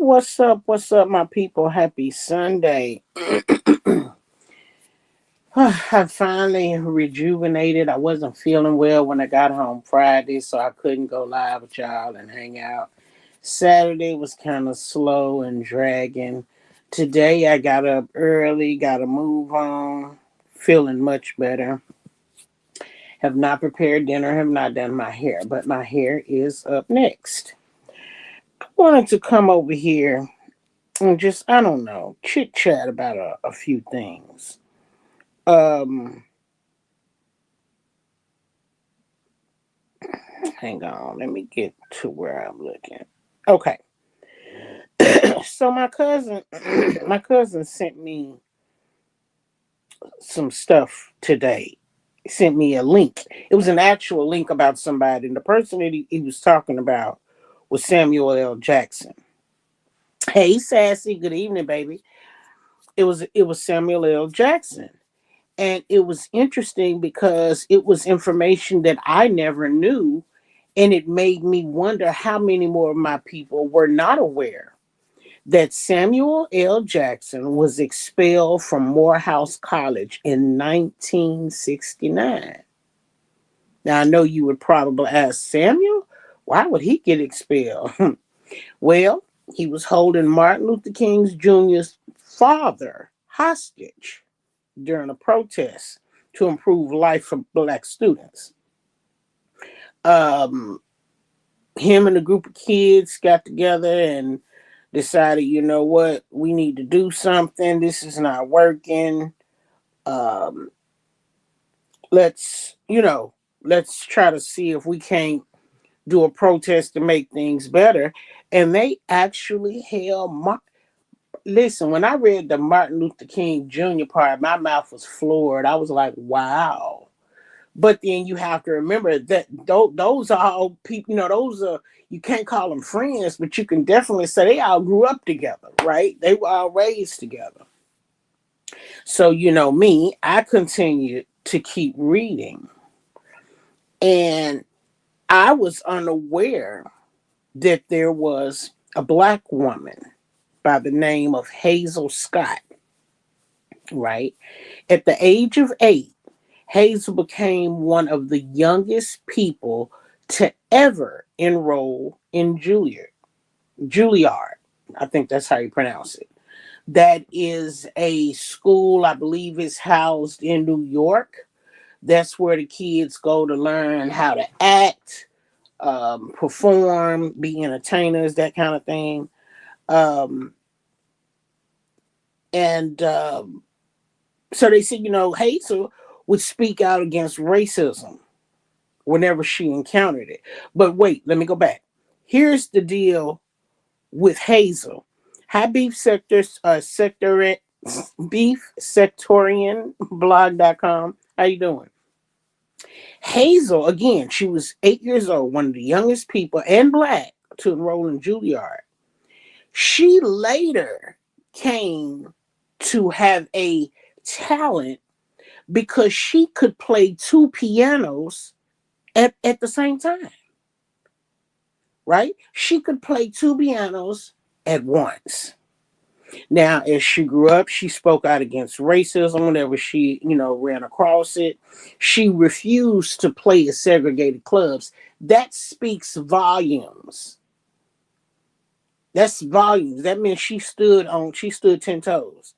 What's up? What's up, my people? Happy Sunday. I finally rejuvenated. I wasn't feeling well when I got home Friday, so I couldn't go live with y'all and hang out. Saturday was kind of slow and dragging. Today I got up early, got to move on, feeling much better. Have not prepared dinner, have not done my hair, but my hair is up next. I wanted to come over here and just, I don't know, chit chat about a few things. Um, Hang on, let me get to where I'm looking. Okay, so my cousin, my cousin sent me some stuff today. He sent me a link. It was an actual link about somebody, and the person that he was talking about was Samuel L. Jackson. Hey, sassy, good evening, baby. It was Samuel L. Jackson. And it was interesting because it was information that I never knew. And it made me wonder how many more of my people were not aware that Samuel L. Jackson was expelled from Morehouse College in 1969. Now, I know you would probably ask, Samuel, why would he get expelled? Well, he was holding Martin Luther King Jr.'s father hostage during a protest to improve life for black students. Um, Him and a group of kids got together and decided, you know what, we need to do something. This is not working. Um, let's, let's try to see if we can't do a protest to make things better. And they actually held listen, when I read the Martin Luther King Jr. part, my mouth was floored. I was like, wow. But then you have to remember that those are all people, those are, you can't call them friends, but you can definitely say they all grew up together, right? They were all raised together. So, me, I continued to keep reading. And I was unaware that there was a black woman by the name of Hazel Scott, right? At the age of 8, Hazel became one of the youngest people to ever enroll in Juilliard. I think that's how you pronounce it. That is a school, I believe, is housed in New York. That's where the kids go to learn how to act, perform, be entertainers, that kind of thing. Um, and so they said, Hazel would speak out against racism whenever she encountered it. But wait, let me go back. Here's the deal with Hazel. Hi, beef sectorian blog.com. How you doing? Hazel, again, she was 8 years old, one of the youngest people and black to enroll in Juilliard. She later came to have a talent because she could play two pianos at the same time, right? She could play two pianos at once. Now, as she grew up, she spoke out against racism whenever she, ran across it. She refused to play at segregated clubs. That speaks volumes. That's volumes. That means she stood 10 toes.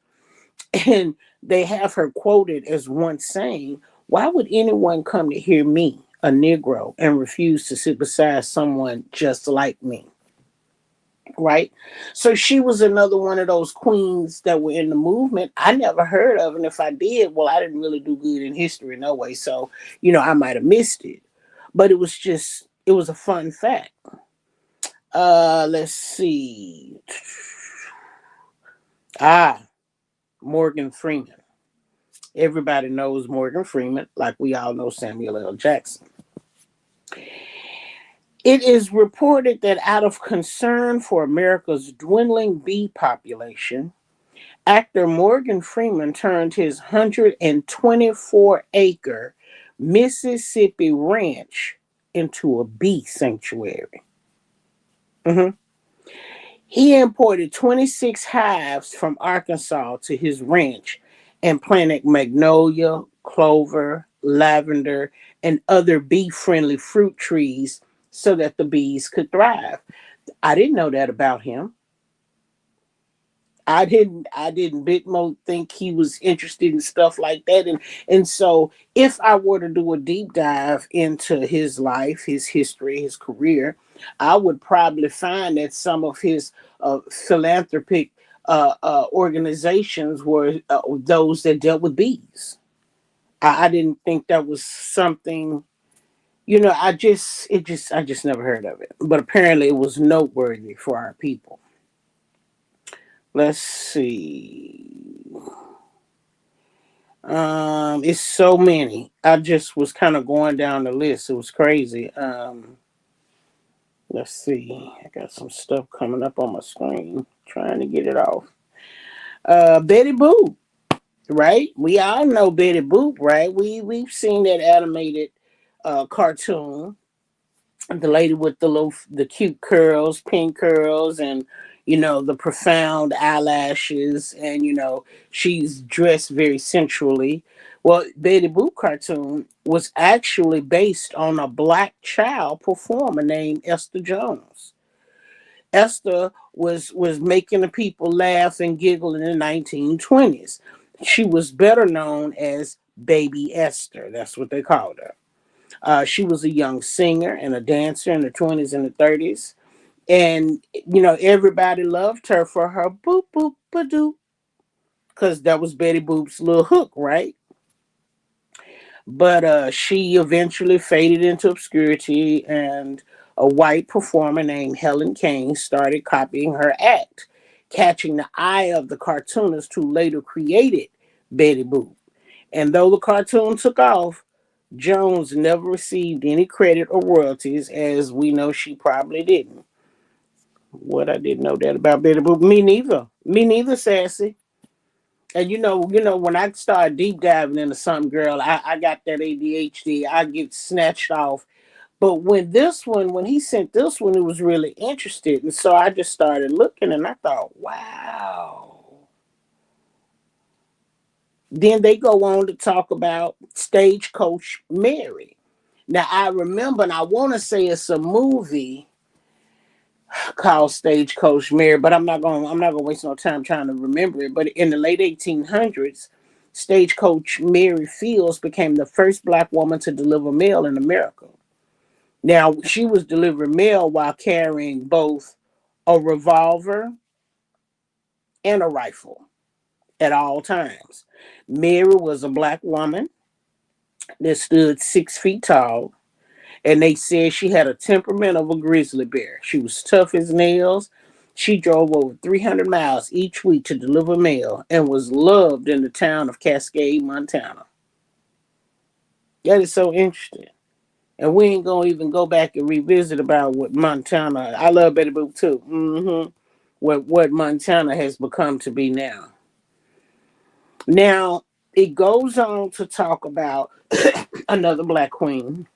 And they have her quoted as once saying, why would anyone come to hear me, a Negro, and refuse to sit beside someone just like me? Right? So she was another one of those queens that were in the movement. I never heard of, and if I did, well, I didn't really do good in history no way. So, I might have missed it. But it was a fun fact. Let's see. Morgan Freeman. Everybody knows Morgan Freeman, like we all know Samuel L. Jackson. It is reported that out of concern for America's dwindling bee population, actor Morgan Freeman turned his 124-acre Mississippi ranch into a bee sanctuary. Mhm. He imported 26 hives from Arkansas to his ranch and planted magnolia, clover, lavender, and other bee friendly fruit trees so that the bees could thrive. I didn't know that about him. I didn't bit mo think he was interested in stuff like that. And so if I were to do a deep dive into his life, his history, his career, I would probably find that some of his philanthropic organizations were those that dealt with bees. I didn't think that was something, I just never heard of it. But apparently it was noteworthy for our people. Let's see. It's so many. I just was kind of going down the list. It was crazy. Let's see. I got some stuff coming up on my screen. Trying to get it off. Betty Boop, right? We all know Betty Boop, right? We've seen that animated cartoon, the lady with the cute curls, pink curls, and the profound eyelashes, and she's dressed very sensually. Well, Betty Boop cartoon was actually based on a black child performer named Esther Jones. Esther was making the people laugh and giggle in the 1920s. She was better known as Baby Esther. That's what they called her. She was a young singer and a dancer in the 20s and the 30s. And, everybody loved her for her boop boop ba doo, because that was Betty Boop's little hook, right? But she eventually faded into obscurity, and a white performer named Helen Kane started copying her act, catching the eye of the cartoonist who later created Betty Boop. And though the cartoon took off, Jones never received any credit or royalties, as we know she probably didn't. What, I didn't know that about Betty Boop. Me neither. Me neither, Sassy. And when I start deep diving into something, girl, I got that ADHD. I get snatched off. But when he sent this one, it was really interested. And so I just started looking and I thought, wow. Then they go on to talk about Stagecoach Mary. Now I remember, and I want to say it's a movie called Stagecoach Mary, but I'm not gonna waste no time trying to remember it. But in the late 1800s, Stagecoach Mary Fields became the first black woman to deliver mail in America. Now she was delivering mail while carrying both a revolver and a rifle at all times. Mary was a black woman that stood 6 feet tall, and they said she had a temperament of a grizzly bear. She was tough as nails. She drove over 300 miles each week to deliver mail and was loved in the town of Cascade, Montana. That is so interesting. And we ain't gonna even go back and revisit about what Montana. I love Betty Boop too. What Montana has become to be now. Now it goes on to talk about another black queen.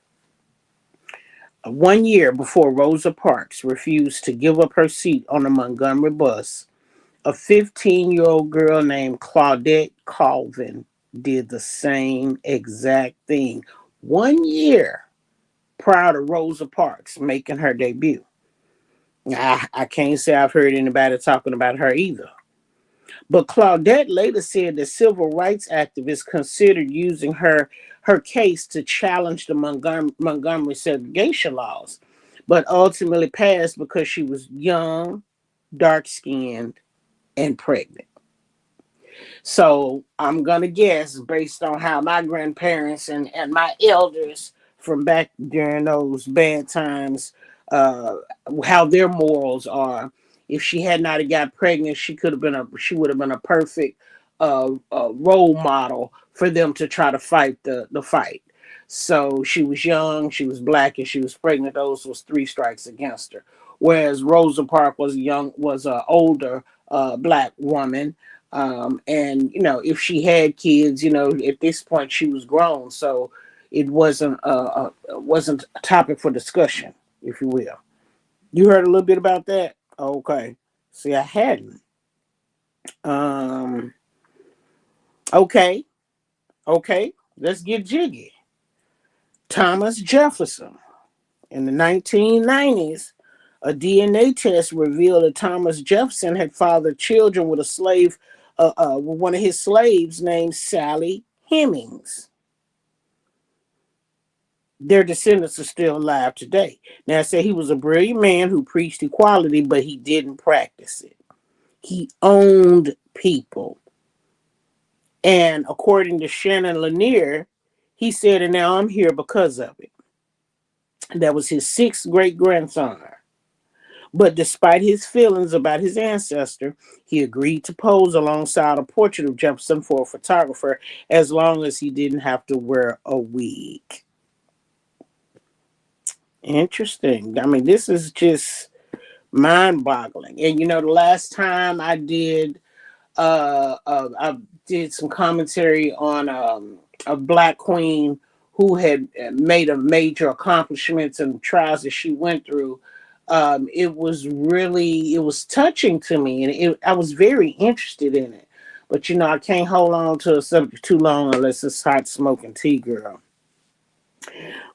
1 year before Rosa Parks refused to give up her seat on the Montgomery bus, a 15-year-old girl named Claudette Colvin did the same exact thing 1 year prior to Rosa Parks making her debut. I can't say I've heard anybody talking about her either. But Claudette later said that civil rights activists considered using her case to challenge the Montgomery segregation laws, but ultimately passed because she was young, dark skinned, and pregnant. So I'm gonna guess, based on how my grandparents and my elders from back during those bad times, uh, how their morals are. If she had not got pregnant, she would have been a perfect role model for them to try to fight the fight. So she was young, she was black, and she was pregnant. Those was three strikes against her. Whereas Rosa Parks was an older black woman, and if she had kids, at this point she was grown, so it wasn't a topic for discussion, if you will. You heard a little bit about that? Okay. See, I hadn't. Um, okay, okay, let's get jiggy. Thomas Jefferson. In the 1990s, a DNA test revealed that Thomas Jefferson had fathered children with a slave, with one of his slaves named Sally Hemings. Their descendants are still alive today. Now, I say he was a brilliant man who preached equality, but he didn't practice it. He owned people. And according to Shannon Lanier, he said, and now I'm here because of it. That was his sixth great grandson. But despite his feelings about his ancestor, he agreed to pose alongside a portrait of Jefferson for a photographer as long as he didn't have to wear a wig. Interesting. I mean, this is just mind boggling. And you know, the last time I did some commentary on a black queen who had made a major accomplishments and trials that she went through. It was touching to me, and I was very interested in it. But you know, I can't hold on to a subject too long unless it's hot smoking tea, girl.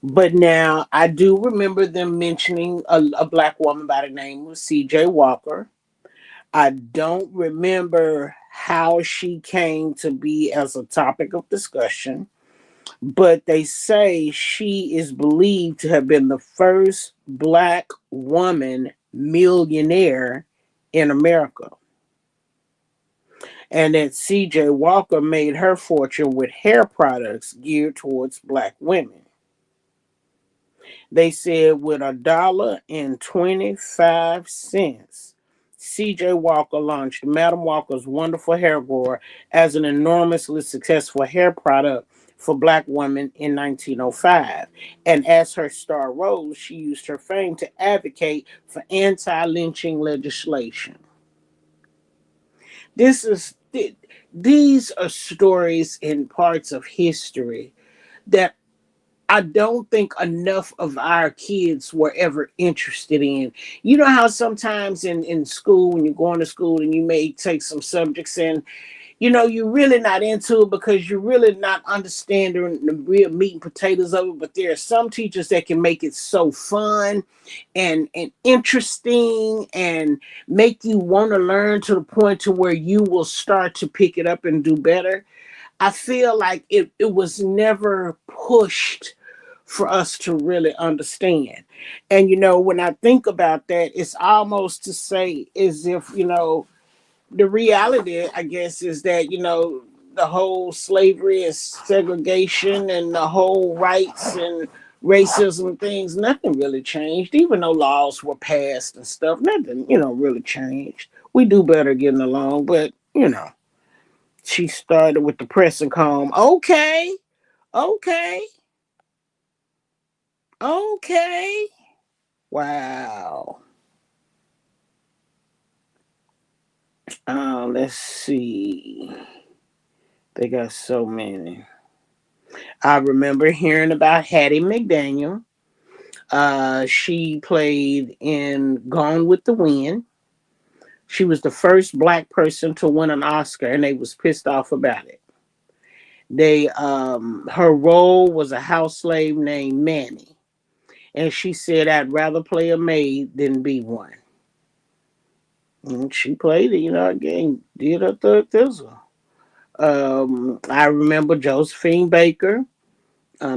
But now I do remember them mentioning a black woman by the name of C.J. Walker. I don't remember how she came to be as a topic of discussion, but they say she is believed to have been the first black woman millionaire in America. And that CJ Walker made her fortune with hair products geared towards black women. They said with $1.25, CJ Walker launched Madam Walker's Wonderful Hair Grower as an enormously successful hair product for black women in 1905. And as her star rose, she used her fame to advocate for anti-lynching legislation. This is these are stories and parts of history that I don't think enough of our kids were ever interested in. You know how sometimes in school, when you're going to school and you may take some subjects and, you know, you're really not into it because you're really not understanding the real meat and potatoes of it. But there are some teachers that can make it so fun and interesting and make you want to learn to the point to where you will start to pick it up and do better. I feel like it was never pushed for us to really understand. And you know, when I think about that, it's almost to say as if, you know, the reality, I guess, is that, you know, the whole slavery and segregation and the whole rights and racism things, nothing really changed. Even though laws were passed and stuff, nothing, you know, really changed. We do better getting along, but you know, she started with the press and calm. Okay, okay, okay. Wow. Let's see. They got so many. I remember hearing about Hattie McDaniel. She played in Gone with the Wind. She was the first black person to win an Oscar, and they was pissed off about it. Her role was a house slave named Mammy, and she said, "I'd rather play a maid than be one." And she played it, you know, again, did her third thistle. I remember Josephine Baker.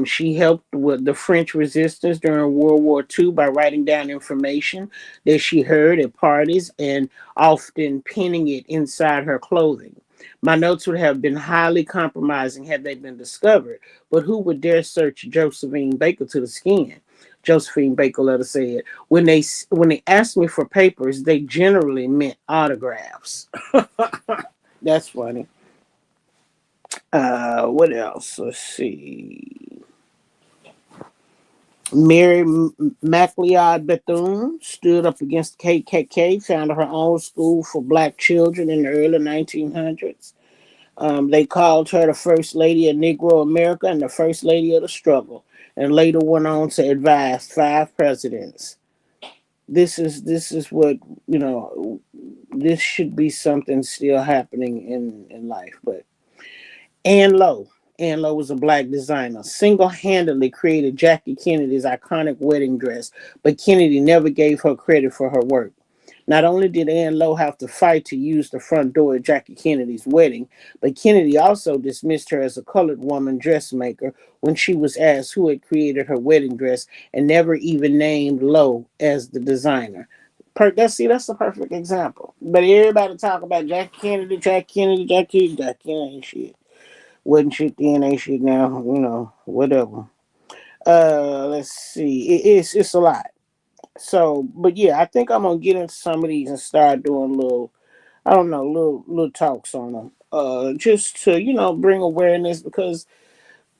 She helped with the French resistance during World War II by writing down information that she heard at parties and often pinning it inside her clothing. My notes would have been highly compromising had they been discovered, but who would dare search Josephine Baker to the skin? Josephine Baker later said, when they asked me for papers, they generally meant autographs." That's funny. What else? Let's see. Mary MacLeod Bethune stood up against the KKK, founded her own school for black children in the early 1900s. They called her the First Lady of Negro America and the First Lady of the Struggle, and later went on to advise five presidents. This is what, you know, this should be something still happening in life. But Ann Lowe. Ann Lowe was a black designer, single-handedly created Jackie Kennedy's iconic wedding dress, but Kennedy never gave her credit for her work. Not only did Ann Lowe have to fight to use the front door at Jackie Kennedy's wedding, but Kennedy also dismissed her as a colored woman dressmaker when she was asked who had created her wedding dress and never even named Lowe as the designer. That's a perfect example. But everybody talk about Jackie Kennedy, Jackie Kennedy, Jackie Kennedy ain't shit. Wasn't shit then, ain't shit now, whatever. Let's see. It's a lot. So, but yeah, I think I'm gonna get into some of these and start doing little, I don't know, little talks on them. Just to bring awareness, because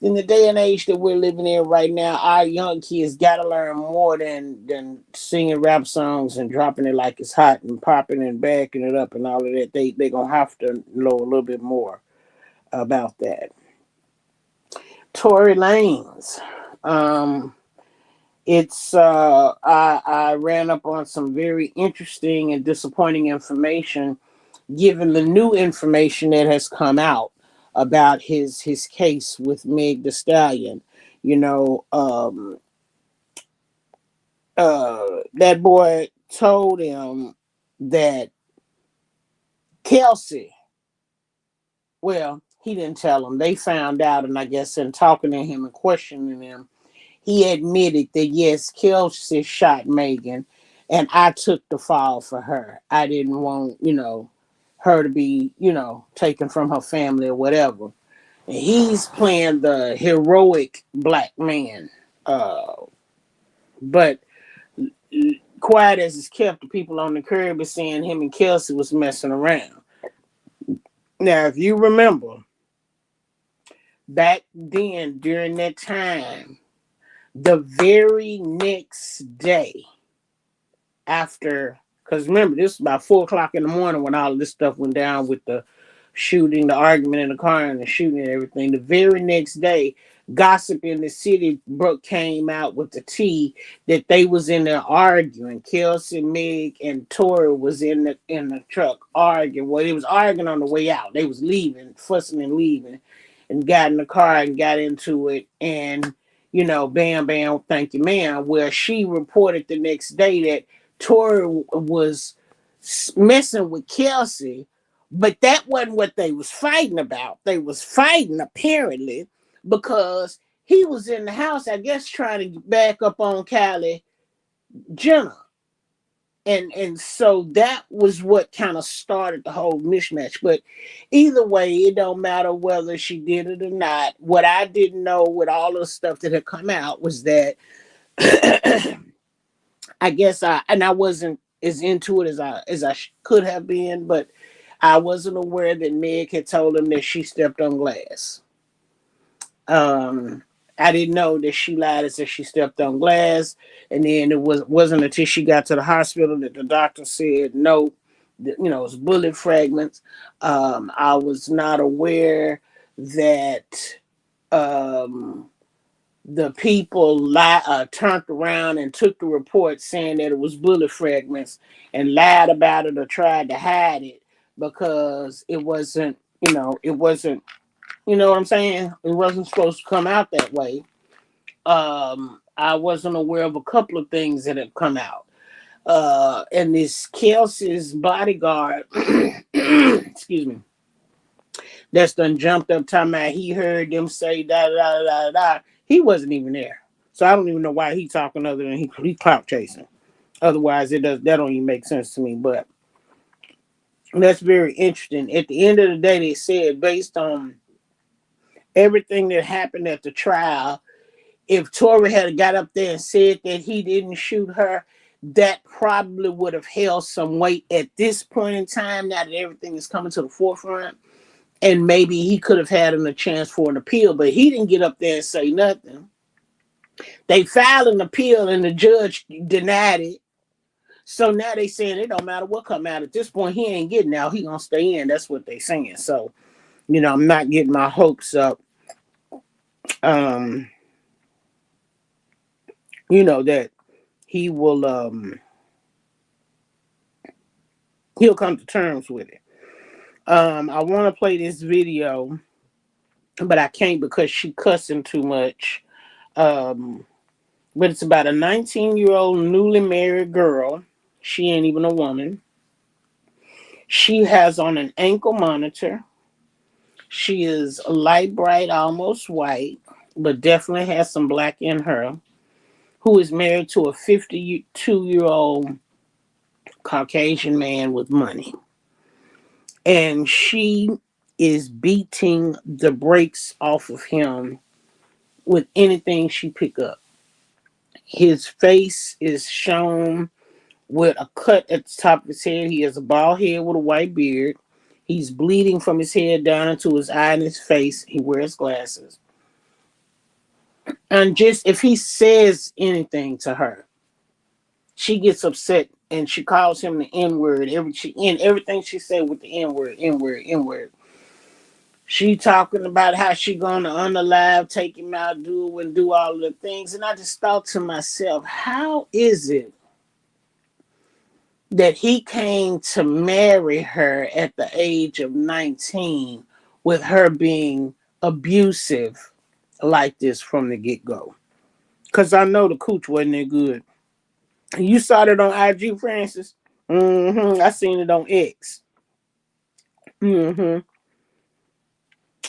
in the day and age that we're living in right now, our young kids gotta learn more than singing rap songs and dropping it like it's hot and popping and backing it up and all of that. They gonna have to know a little bit more about that. Tory Lanez. Um, I ran up on some very interesting and disappointing information, given the new information that has come out about his case with Meg the Stallion. You know, that boy told him that Kelsey. Well, he didn't tell him. They found out, and I guess in talking to him and questioning him, he admitted that yes, Kelsey shot Megan, and I took the fall for her. I didn't want, her to be, taken from her family or whatever. And he's playing the heroic black man. But quiet as it's kept, the people on the curb are saying him and Kelsey was messing around. Now, if you remember, back then during that time, the very next day after, because remember, this was about 4 o'clock in the morning when all of this stuff went down with the shooting, the argument in the car, and the shooting and everything. The very next day, gossip in the city came out with the tea that they was in there arguing. Kelsey, Meg, and Tori was in the truck arguing. Well, they was arguing on the way out. They was leaving, fussing and leaving, and got in the car and got into it. And bam, bam, thank you, ma'am. Where she reported the next day that Tori was messing with Kelsey, but that wasn't what they was fighting about. They was fighting apparently because he was in the house, I guess, trying to back up on Kylie Jenner. And so that was what kind of started the whole mismatch. But either way, it don't matter whether she did it or not. What I didn't know with all the stuff that had come out was that I guess I wasn't as into it as I could have been, but I wasn't aware that Meg had told him that she stepped on glass. I didn't know that she lied and said she stepped on glass, and then wasn't until she got to the hospital that the doctor said no, it was bullet fragments. I was not aware that the people turned around and took the report saying that it was bullet fragments and lied about it or tried to hide it because it wasn't, it wasn't, what I'm saying? It wasn't supposed to come out that way. I wasn't aware of a couple of things that have come out. And this Kelsey's bodyguard, excuse me, that's done jumped up talking about he heard them say da da da da. He wasn't even there, so I don't even know why he talking other than he clout chasing. Otherwise, that don't even make sense to me. But that's very interesting. At the end of the day, they said based on everything that happened at the trial, if Tory had got up there and said that he didn't shoot her, that probably would have held some weight at this point in time. Now that everything is coming to the forefront. And maybe he could have had a chance for an appeal, but he didn't get up there and say nothing. They filed an appeal and the judge denied it. So now they saying it don't matter what come out. At this point, he ain't getting out. He gonna stay in. That's what they saying. So, I'm not getting my hopes up. That he will He'll come to terms with it. I want to play this video, but I can't because she cussing too much. Um, but it's about a 19-year-old newly married girl. She ain't even a woman. She has on an ankle monitor. She is light bright, almost white, but definitely has some black in her. Who is married to a 52-year-old Caucasian man with money. And she is beating the brakes off of him with anything she pick up. His face is shown with a cut at the top of his head. He has a bald head with a white beard. He's bleeding from his head down into his eye and his face. He wears glasses. And just if he says anything to her, she gets upset and she calls him the N word. Everything she said with the N word, N word, N word. She talking about how she gonna unalive, take him out, do all the things, and I just thought to myself, how is it that he came to marry her at the age of 19 with her being abusive like this from the get go? Because I know the cooch wasn't that good. You saw that on IG, Francis? I seen it on X. hmm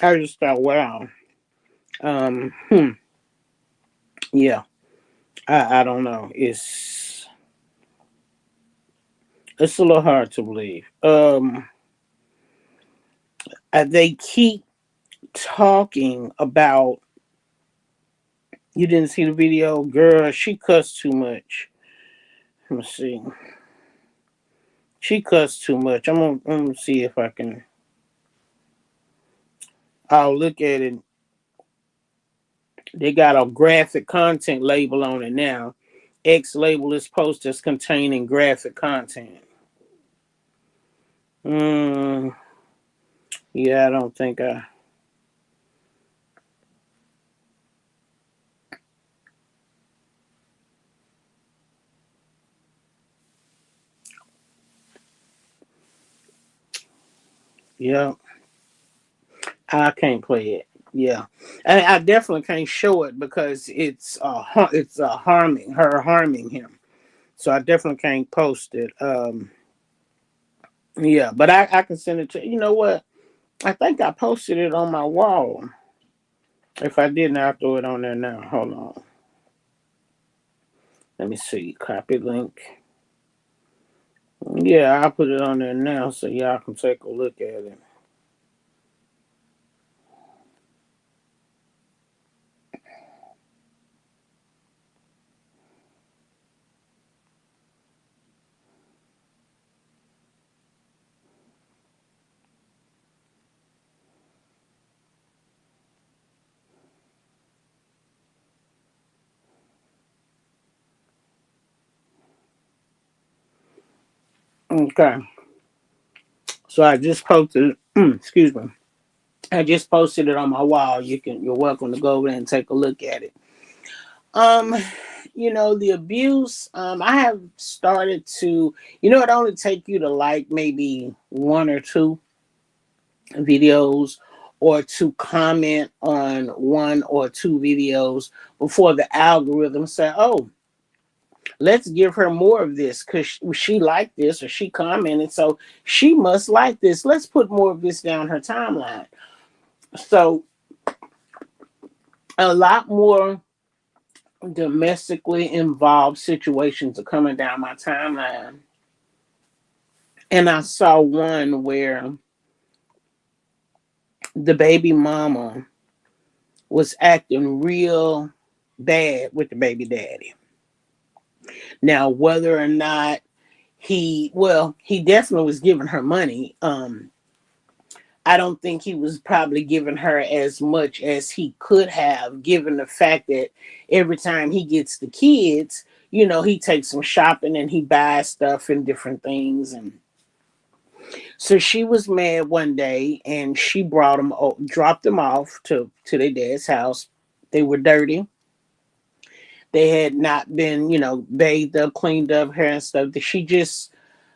I just thought, wow. Um, hmm. Yeah, I don't know. It's a little hard to believe. They keep talking about. You didn't see the video, girl. She cussed too much. Let me see. She cussed too much. I'm gonna see if I can. I'll look at it. They got a graphic content label on it now. X label is post as containing graphic content. Mm, yeah, I don't think I. Yeah, I can't play it. Yeah, I definitely can't show it because it's harming him. So I definitely can't post it. Yeah, but I can send it to you. Know what? I think I posted it on my wall. If I didn't, I'll throw it on there now. Hold on. Let me see. Copy link. Yeah, I'll put it on there now so y'all can take a look at it. Okay. So I just posted. Excuse me. I just posted it on my wall. You're welcome to go over there and take a look at it. Um, the abuse. I have started to. It only take you to like maybe one or two videos or to comment on one or two videos before the algorithm say, "Oh, let's give her more of this because she liked this or she commented, so she must like this. Let's put more of this down her timeline." So a lot more domestically involved situations are coming down my timeline. And I saw one where the baby mama was acting real bad with the baby daddy. Now, whether or not he definitely was giving her money. I don't think he was probably giving her as much as he could have, given the fact that every time he gets the kids, he takes them shopping and he buys stuff and different things. And so she was mad one day and she dropped them off to their dad's house. They were dirty. They had not been, bathed up, cleaned up, hair and stuff. She just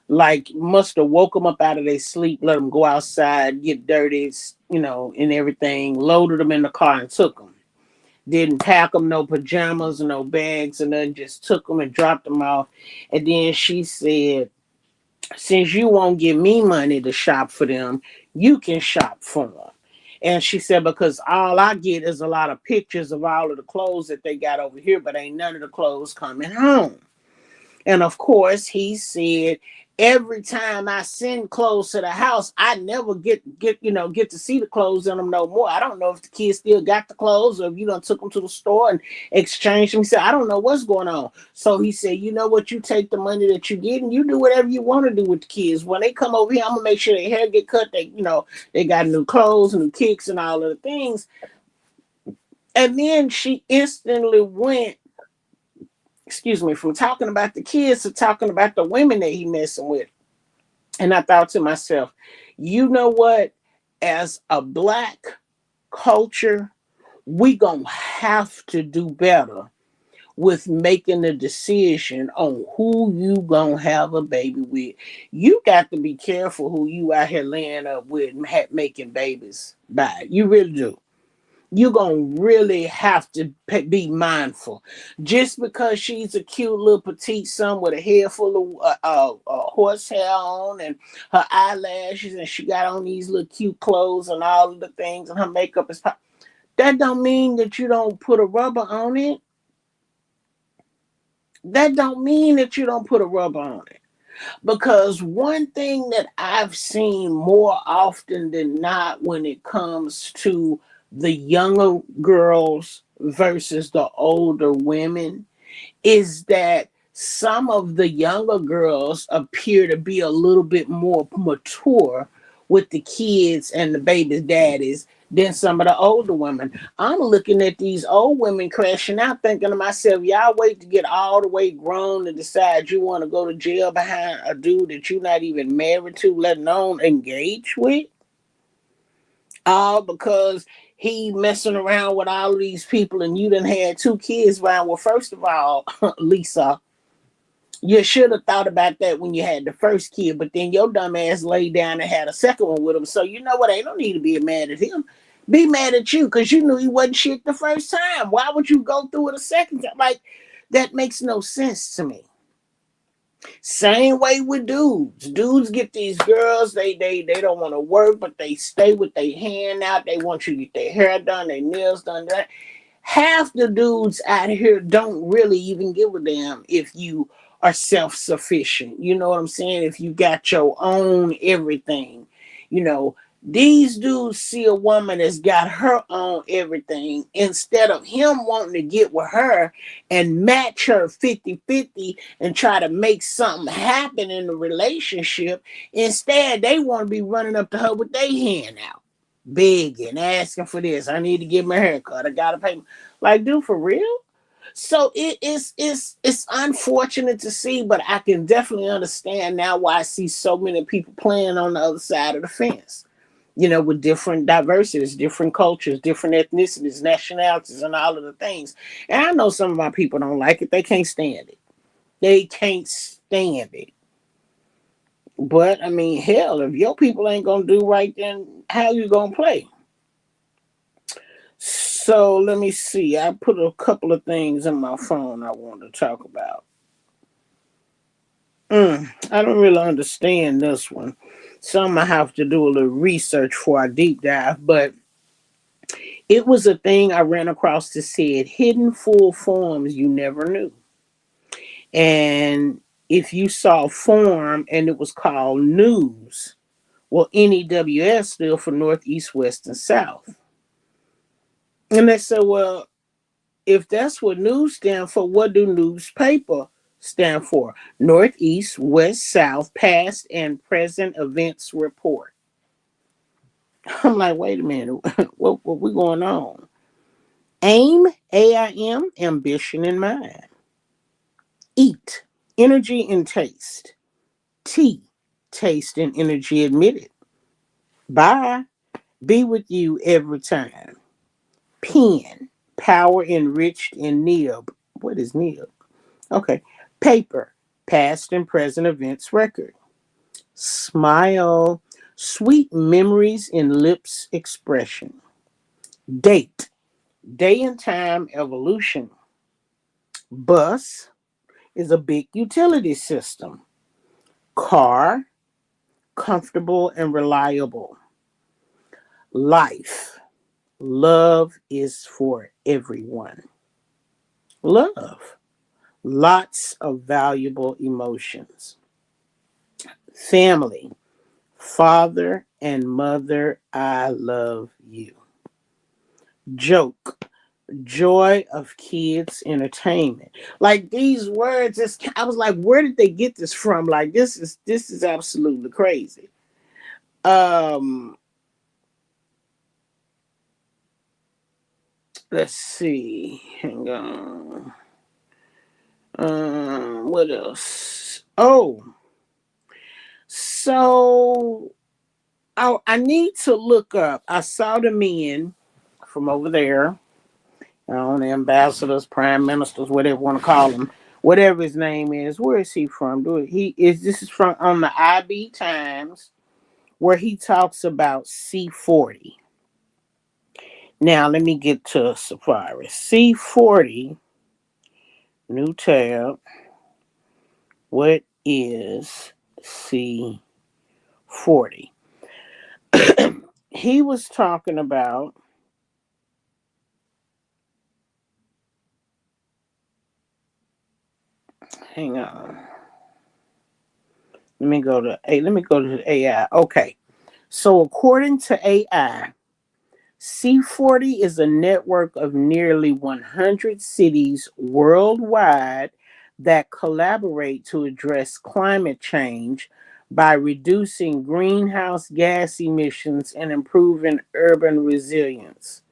Like must have woke them up out of their sleep, let them go outside, get dirty, and everything. Loaded them in the car and took them. Didn't pack them no pajamas, no bags, and then just took them and dropped them off. And then she said, since you won't give me money to shop for them, you can shop for them. And she said, because all I get is a lot of pictures of all of the clothes that they got over here, but ain't none of the clothes coming home. And of course, he said, every time I send clothes to the house, I never get to see the clothes in them no more. I don't know if the kids still got the clothes or if you done took them to the store and exchanged them. He said, I don't know what's going on. So he said, you know what, you take the money that you get and you do whatever you want to do with the kids. When they come over here, I'm gonna make sure their hair get cut. They got new clothes, new kicks, and all of the things. And then she instantly went, excuse me, from talking about the kids to talking about the women that he messing with. And I thought to myself, you know what? As a black culture, we gonna have to do better with making a decision on who you gonna have a baby with. You got to be careful who you out here laying up with and making babies by. You really do. You're going to really have to be mindful. Just because she's a cute little petite son with a head full of horsehair on and her eyelashes, and she got on these little cute clothes and all of the things, and her makeup is pop, that don't mean that you don't put a rubber on it. That don't mean that you don't put a rubber on it. Because one thing that I've seen more often than not when it comes to the younger girls versus the older women is that some of the younger girls appear to be a little bit more mature with the kids and the baby's daddies than some of the older women. I'm looking at these old women crashing out thinking to myself, y'all wait to get all the way grown to decide you want to go to jail behind a dude that you're not even married to, let alone engaged with? All because he messing around with all of these people and you done had two kids around. Well, first of all, Lisa, you should have thought about that when you had the first kid, but then your dumb ass laid down and had a second one with him. So you know what? Ain't no need to be mad at him. Be mad at you because you knew he wasn't shit the first time. Why would you go through it a second time? Like, that makes no sense to me. Same way with dudes. Dudes get these girls, they don't want to work, but they stay with their hand out. They want you to get their hair done, their nails done. Half the dudes out here don't really even give a damn if you are self-sufficient. You know what I'm saying? If you got your own everything, you know, these dudes see a woman that's got her own everything instead of him wanting to get with her and match her 50-50 and try to make something happen in the relationship. Instead, they want to be running up to her with their hand out, begging, asking for this. I need to get my hair cut. I gotta pay. Like, dude, for real? So it's unfortunate to see, but I can definitely understand now why I see so many people playing on the other side of the fence. With different diversities, different cultures, different ethnicities, nationalities, and all of the things. And I know some of my people don't like it. They can't stand it. They can't stand it. But I mean, hell, if your people ain't gonna do right, then how you gonna play? So let me see. I put a couple of things in my phone I want to talk about. I don't really understand this one. So I'm gonna have to do a little research for a deep dive. But it was a thing I ran across that said hidden full forms you never knew. And if you saw form and it was called news, well, NEWS stood for Northeast, West, and South. And they said, well, if that's what news stand for, what do newspaper stand for? Northeast, West, South, past and present events report. I'm like, wait a minute, what we going on? Aim, AIM, ambition in mind. Eat, energy and taste. T, taste and energy admitted. Bye, be with you every time. Pen, power enriched in nib. What is nib? Okay. Paper, past and present events record. Smile. Sweet memories in lips expression. Date. Day and time evolution. Bus is a big utility system. Car. Comfortable and reliable. Life. Love is for everyone. Love. Lots of valuable emotions. Family. Father and mother, I love you. Joke. Joy of kids entertainment. Like these words, I was like, where did they get this from? Like this is absolutely crazy. Um, let's see. Hang on. What else? Oh, so I need to look up. I saw the men from over there, the ambassadors, prime ministers, whatever you want to call them, whatever his name is. Where is he from? This is from on the IB Times, where he talks about C40. Now let me get to Safari. C40, new tab. What is C40? He was talking about. Hang on. Let me go to the AI. Okay. So according to AI, C40 is a network of nearly 100 cities worldwide that collaborate to address climate change by reducing greenhouse gas emissions and improving urban resilience.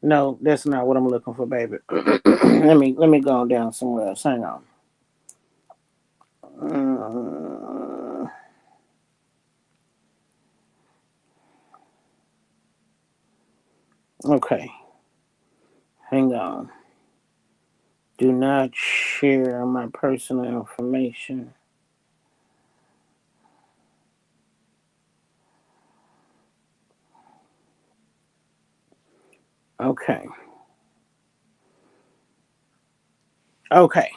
No, that's not what I'm looking for, baby. let me go down somewhere else. Hang on. Uh, okay, hang on. Do not share my personal information. Okay. Okay.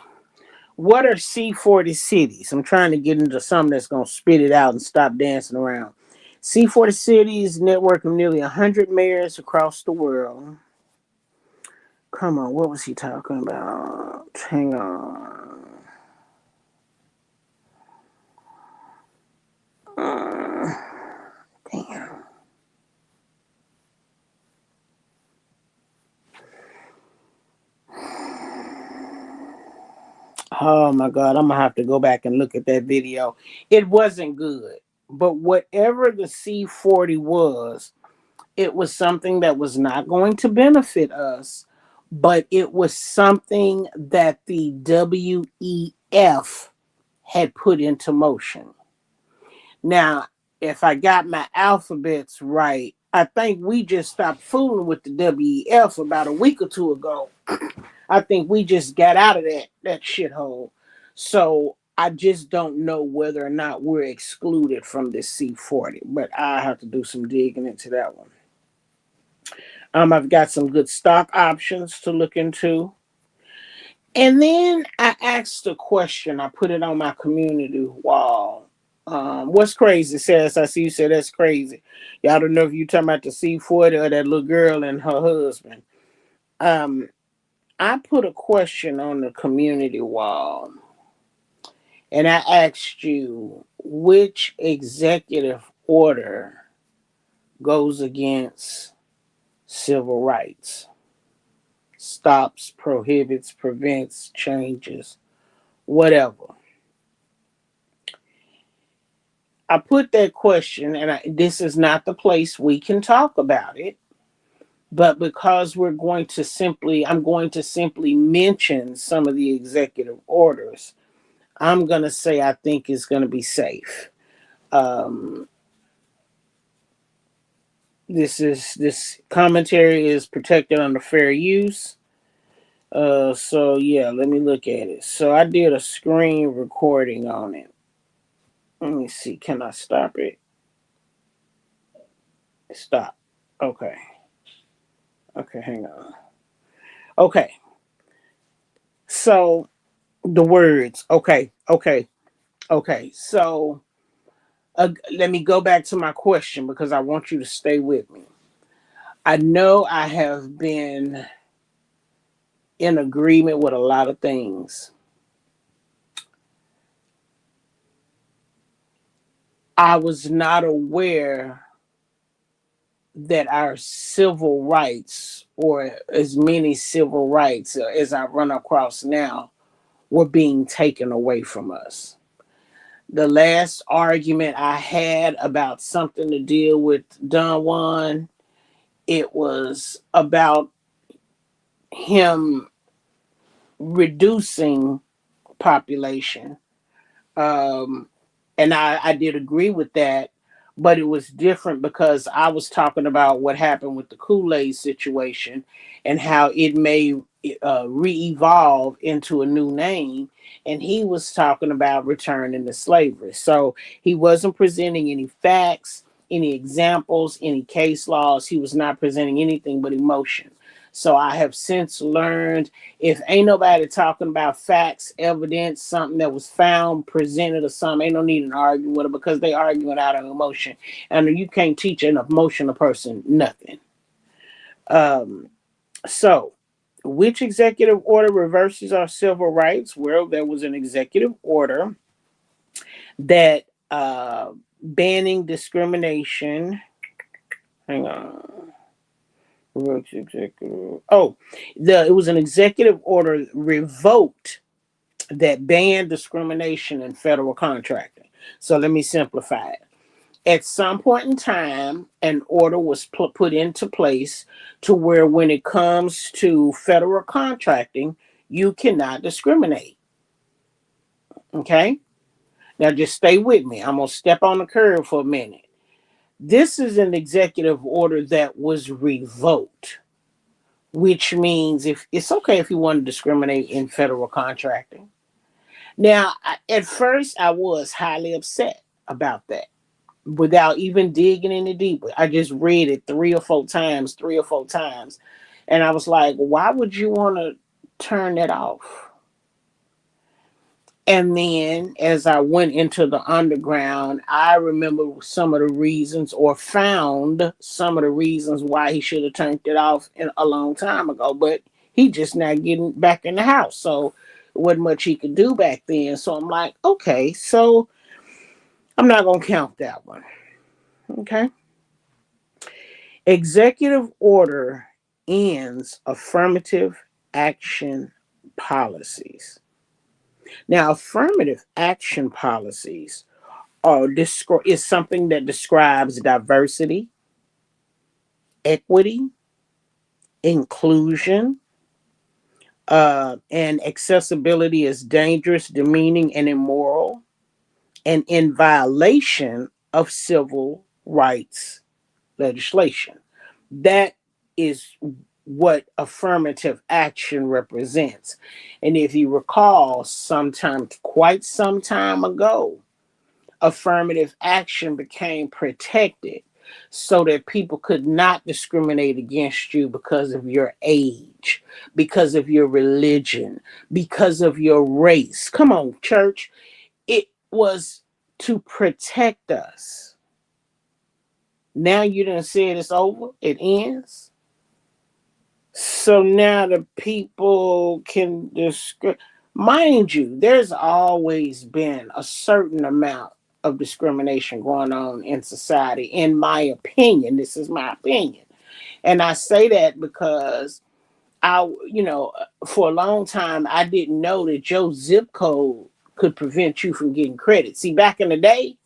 What are C40 cities? I'm trying to get into something that's going to spit it out and stop dancing around. C40 cities, network of nearly 100 mayors across the world. Come on, what was he talking about? Hang on. Uh, damn. Oh my God, I'm gonna have to go back and look at that video. It wasn't good, but whatever the C40 was, it was something that was not going to benefit us, but it was something that the WEF had put into motion. Now, if I got my alphabets right, I think we just stopped fooling with the WEF about a week or two ago. I think we just got out of that shithole. So I just don't know whether or not we're excluded from this C40, but I have to do some digging into that one. I've got some good stock options to look into. And then I asked a question. I put it on my community wall. What's crazy, says I see you said that's crazy. Y'all don't know if you talking about the C40 or that little girl and her husband. Um, I put a question on the community wall and I asked you which executive order goes against civil rights, stops, prohibits, prevents, changes, whatever. I put that question, and this is not the place we can talk about it, but because I'm going to simply mention some of the executive orders. I'm going to say I think it's going to be safe. Um, this commentary is protected under fair use. So yeah, let me look at it. So I did a screen recording on it. Let me see. Can I stop it? Stop. Okay. Okay, hang on. Okay. So the words. Okay. Okay. Okay. So let me go back to my question because I want you to stay with me. I know I have been in agreement with a lot of things. I was not aware that our civil rights, or as many civil rights as I run across now, were being taken away from us. The last argument I had about something to deal with Don Juan, it was about him reducing population. Um, and I did agree with that, but it was different because I was talking about what happened with the Kool-Aid situation and how it may re-evolve into a new name, and he was talking about returning to slavery. So he wasn't presenting any facts, any examples, any case laws. He was not presenting anything but emotion. So I have since learned, if ain't nobody talking about facts, evidence, something that was found, presented, or something, ain't no need to argue with it because they arguing out of emotion. And you can't teach an emotional person nothing. Um, so, which executive order reverses our civil rights? Well, there was an executive order that banning discrimination. Hang on. Oh, it was an executive order revoked that banned discrimination in federal contracting. So let me simplify it. At some point in time, an order was put into place to where when it comes to federal contracting, you cannot discriminate. Okay? Now just stay with me. I'm going to step on the curve for a minute. This is an executive order that was revoked, which means if it's okay if you want to discriminate in federal contracting. Now, at first, I was highly upset about that without even digging any deeper. I just read it three or four times. And I was like, why would you want to turn that off? And then as I went into the underground, I remember some of the reasons, or found some of the reasons why he should have turned it off a long time ago. But he just not getting back in the house. So it wasn't much he could do back then. So I'm like, okay, so I'm not going to count that one. Okay. Executive order ends affirmative action policies. Now, affirmative action policies is something that describes diversity, equity, inclusion, and accessibility is dangerous, demeaning, and immoral, and in violation of civil rights legislation. That is what affirmative action represents. And if you recall, quite some time ago, affirmative action became protected so that people could not discriminate against you because of your age, because of your religion, because of your race. Come on, church. It was to protect us. Now you done said it's over, it ends. So now the people can mind you, there's always been a certain amount of discrimination going on in society, in my opinion. This is my opinion. And I say that because for a long time, I didn't know that your zip code could prevent you from getting credit. See, back in the day,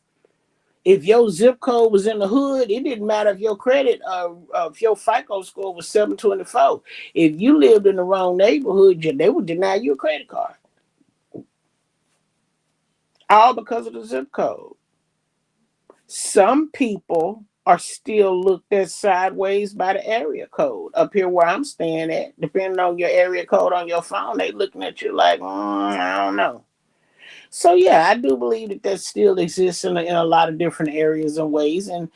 if your zip code was in the hood, it didn't matter if your credit, if your FICO score was 724. If you lived in the wrong neighborhood, they would deny you a credit card. All because of the zip code. Some people are still looked at sideways by the area code. Up here where I'm staying at, depending on your area code on your phone, they looking at you like, I don't know. So yeah, I do believe that that still exists in a lot of different areas and ways, and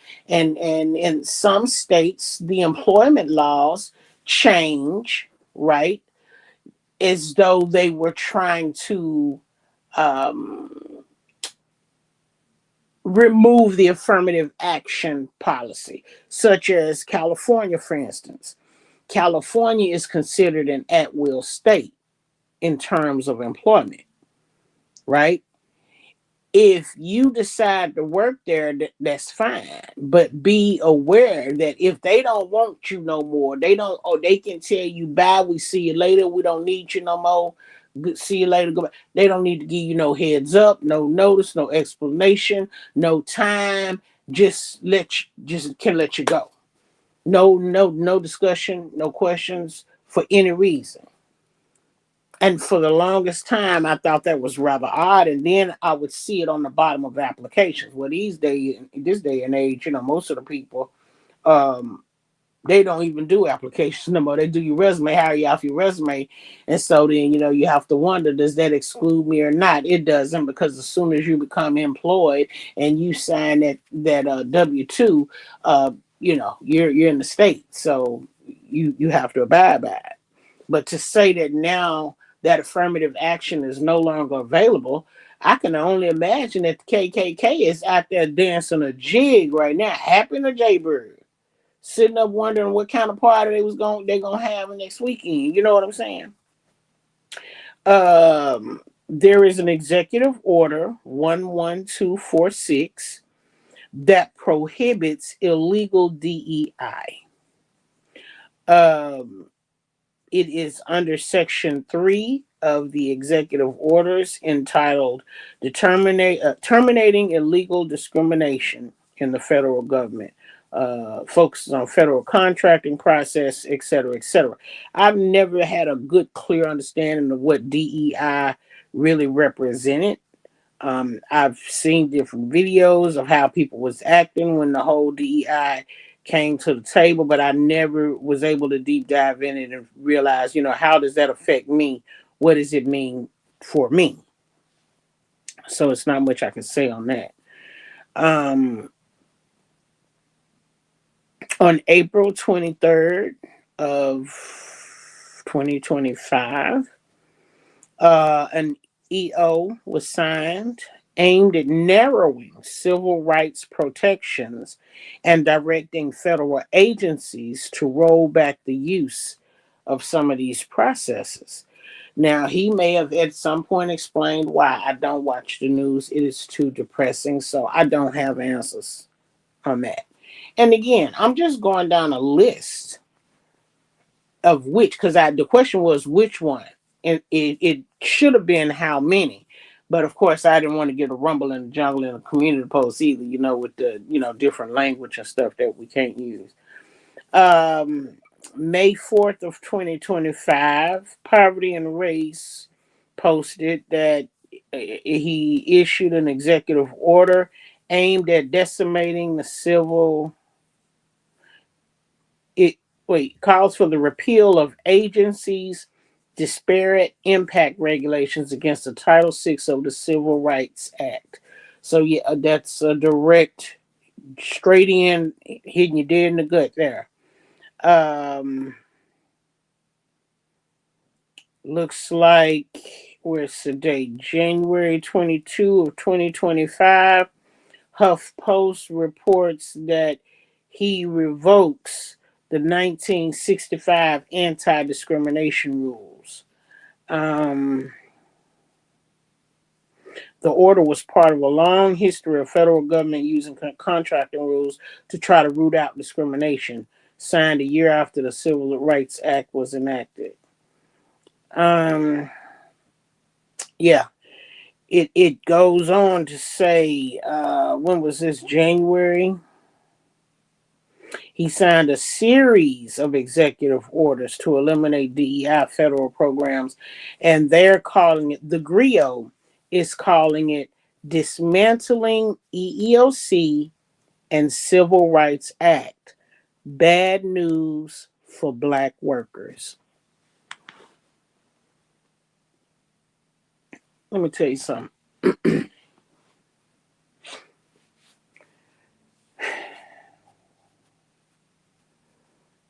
in some states the employment laws change, right, as though they were trying to um, remove the affirmative action policy, such as California, for instance. California is considered an at will state in terms of employment, right? If you decide to work there, that's fine. But be aware that if they don't want you no more, they don't, or they can tell you, bye, we see you later, we don't need you no more. See you later. Goodbye. They don't need to give you no heads up, no notice, no explanation, no time. Just can let you go. No discussion, no questions for any reason. And for the longest time, I thought that was rather odd. And then I would see it on the bottom of applications. Well, these days, this day and age, most of the people, um, they don't even do applications no more. They do your resume, hire you off your resume. And so then, you have to wonder, does that exclude me or not? It doesn't, because as soon as you become employed and you sign that W-2, you're in the state. So you have to abide by it. But to say that now that affirmative action is no longer available, I can only imagine that the KKK is out there dancing a jig right now, happy a jaybird, sitting up wondering what kind of party they're gonna have next weekend. You know what I'm saying? There is an executive order 11246 that prohibits illegal DEI. Um, It is under Section 3 of the executive orders entitled Terminating Illegal Discrimination in the Federal Government. Focuses on federal contracting process, et cetera, et cetera. I've never had a good, clear understanding of what DEI really represented. I've seen different videos of how people was acting when the whole DEI came to the table, but I never was able to deep dive in it and realize, how does that affect me? What does it mean for me? So it's not much I can say on that. Um, on April 23rd of 2025, an EO was signed aimed at narrowing civil rights protections and directing federal agencies to roll back the use of some of these processes. Now, he may have at some point explained why. I don't watch the news, it is too depressing, so I don't have answers on that. And again, I'm just going down a list of which, because the question was which one, and it should have been how many, but of course I didn't want to get a rumble in the jungle in a community post either, with the different language and stuff that we can't use. um May 4th of 2025, Poverty and Race posted that he issued an executive order aimed at decimating the civil it calls for the repeal of agencies disparate impact regulations against the Title VI of the Civil Rights Act. So yeah, that's a direct, straight in, hitting you dead in the gut there. Um, Looks like, where's the date? January 22 of 2025. HuffPost reports that he revokes the 1965 anti-discrimination rules. Um, the order was part of a long history of federal government using contracting rules to try to root out discrimination, signed a year after the Civil Rights Act was enacted. Um, yeah, it goes on to say, when was this? January. He signed a series of executive orders to eliminate DEI federal programs, and they're calling it, the GRIO is calling it, Dismantling EEOC and Civil Rights Act. Bad news for Black workers. Let me tell you something.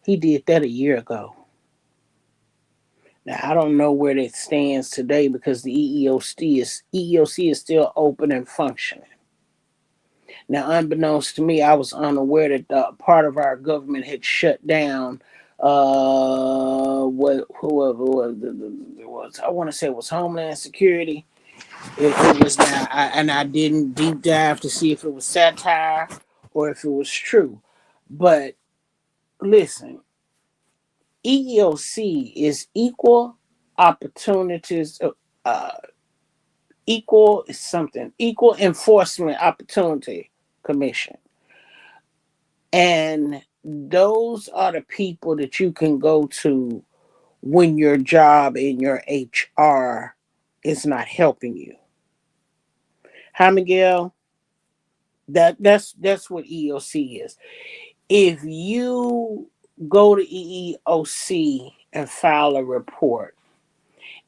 He did that a year ago. Now I don't know where that stands today because the EEOC is still open and functioning. Now, unbeknownst to me, I was unaware that part of our government had shut down. What whoever it was, I want to say it was Homeland Security. It was now, and I didn't deep dive to see if it was satire or if it was true. But listen, EEOC is opportunities, uh, equal enforcement opportunity commission. And those are the people that you can go to when your job and your HR is not helping you. Hi, Miguel. That's what EEOC is. If you go to EEOC and file a report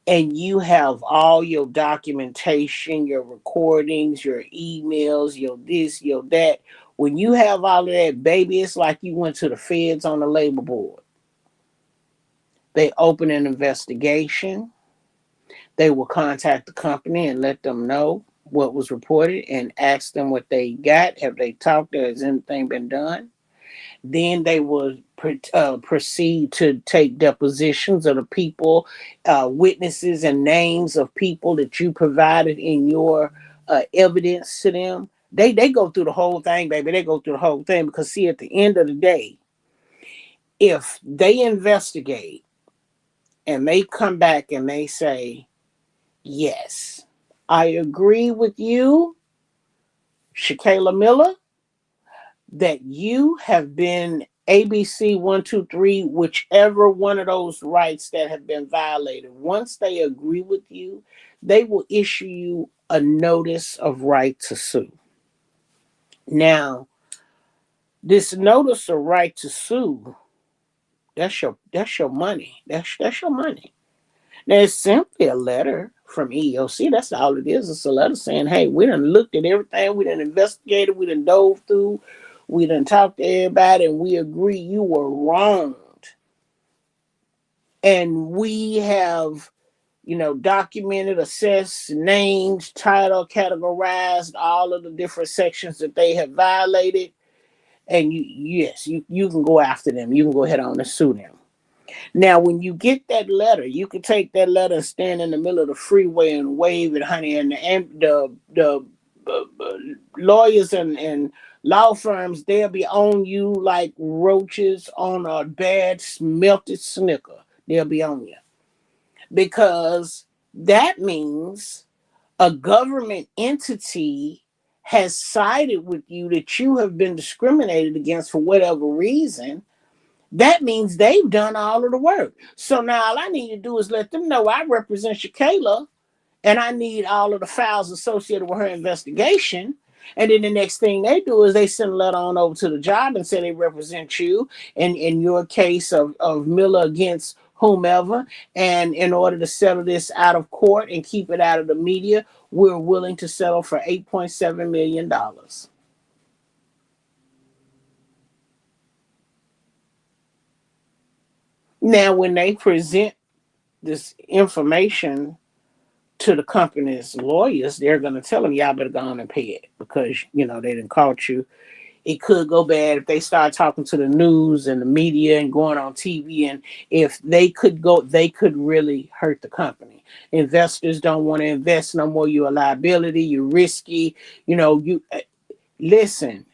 and you have all your documentation, your recordings, your emails, your this, your that, when you have all of that, baby, it's like you went to the feds on the labor board. They open an investigation. They will contact the company and let them know what was reported and ask them what they got. Have they talked? Has anything been done? Then they will proceed to take depositions of the people, witnesses, and names of people that you provided in your evidence to them. They go through the whole thing, baby. They go through the whole thing because, see, at the end of the day, if they investigate and they come back and they say, yes, I agree with you, Shakayla Miller, that you have been ABC 123, whichever one of those rights that have been violated. Once they agree with you, they will issue you a notice of right to sue. Now, this notice of right to sue, that's your money. That's your money. Now, it's simply a letter from EEOC. That's all it is. It's a letter saying, hey, we done looked at everything. We done investigated. We done dove through. We done talked to everybody, and we agree you were wronged. And we have, documented, assessed, named, title, categorized all of the different sections that they have violated. And yes, you can go after them. You can go ahead on and sue them. Now, when you get that letter, you can take that letter and stand in the middle of the freeway and wave it, honey. And the lawyers and law firms, they'll be on you like roaches on a bad melted snicker. They'll be on you because that means a government entity has sided with you, that you have been discriminated against for whatever reason. That means they've done all of the work. So now all I need to do is let them know I represent Shakayla and I need all of the files associated with her investigation. And then the next thing they do is they send a letter on over to the job and say they represent you and in your case of Miller against whomever. And in order to settle this out of court and keep it out of the media, we're willing to settle for $8.7 million. Now, when they present this information to the company's lawyers, they're going to tell them, y'all better go on and pay it because, they didn't caught you. It could go bad if they start talking to the news and the media and going on TV. And if they could really hurt the company. Investors don't want to invest no more. You're a liability. You're risky. Listen,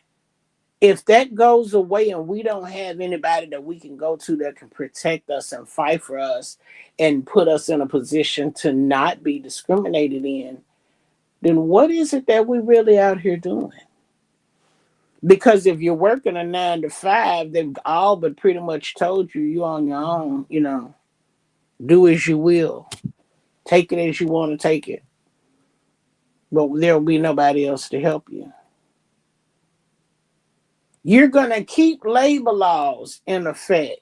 if that goes away and we don't have anybody that we can go to that can protect us and fight for us and put us in a position to not be discriminated in, then what is it that we really out here doing? Because if you're working a 9 to 5, they've all but pretty much told you you're on your own, do as you will, take it as you want to take it, but there'll be nobody else to help you. You're going to keep labor laws in effect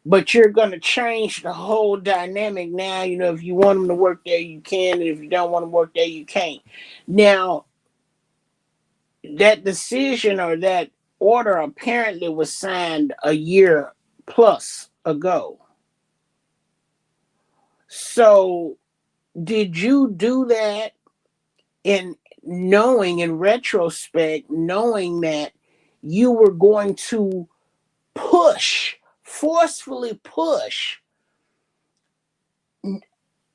But you're going to change the whole dynamic now. If you want them to work there, you can. And if you don't want them to work there, you can't. Now, that decision or that order apparently was signed a year plus ago. So, did you do that in knowing, in retrospect, knowing that you were going to push, forcefully push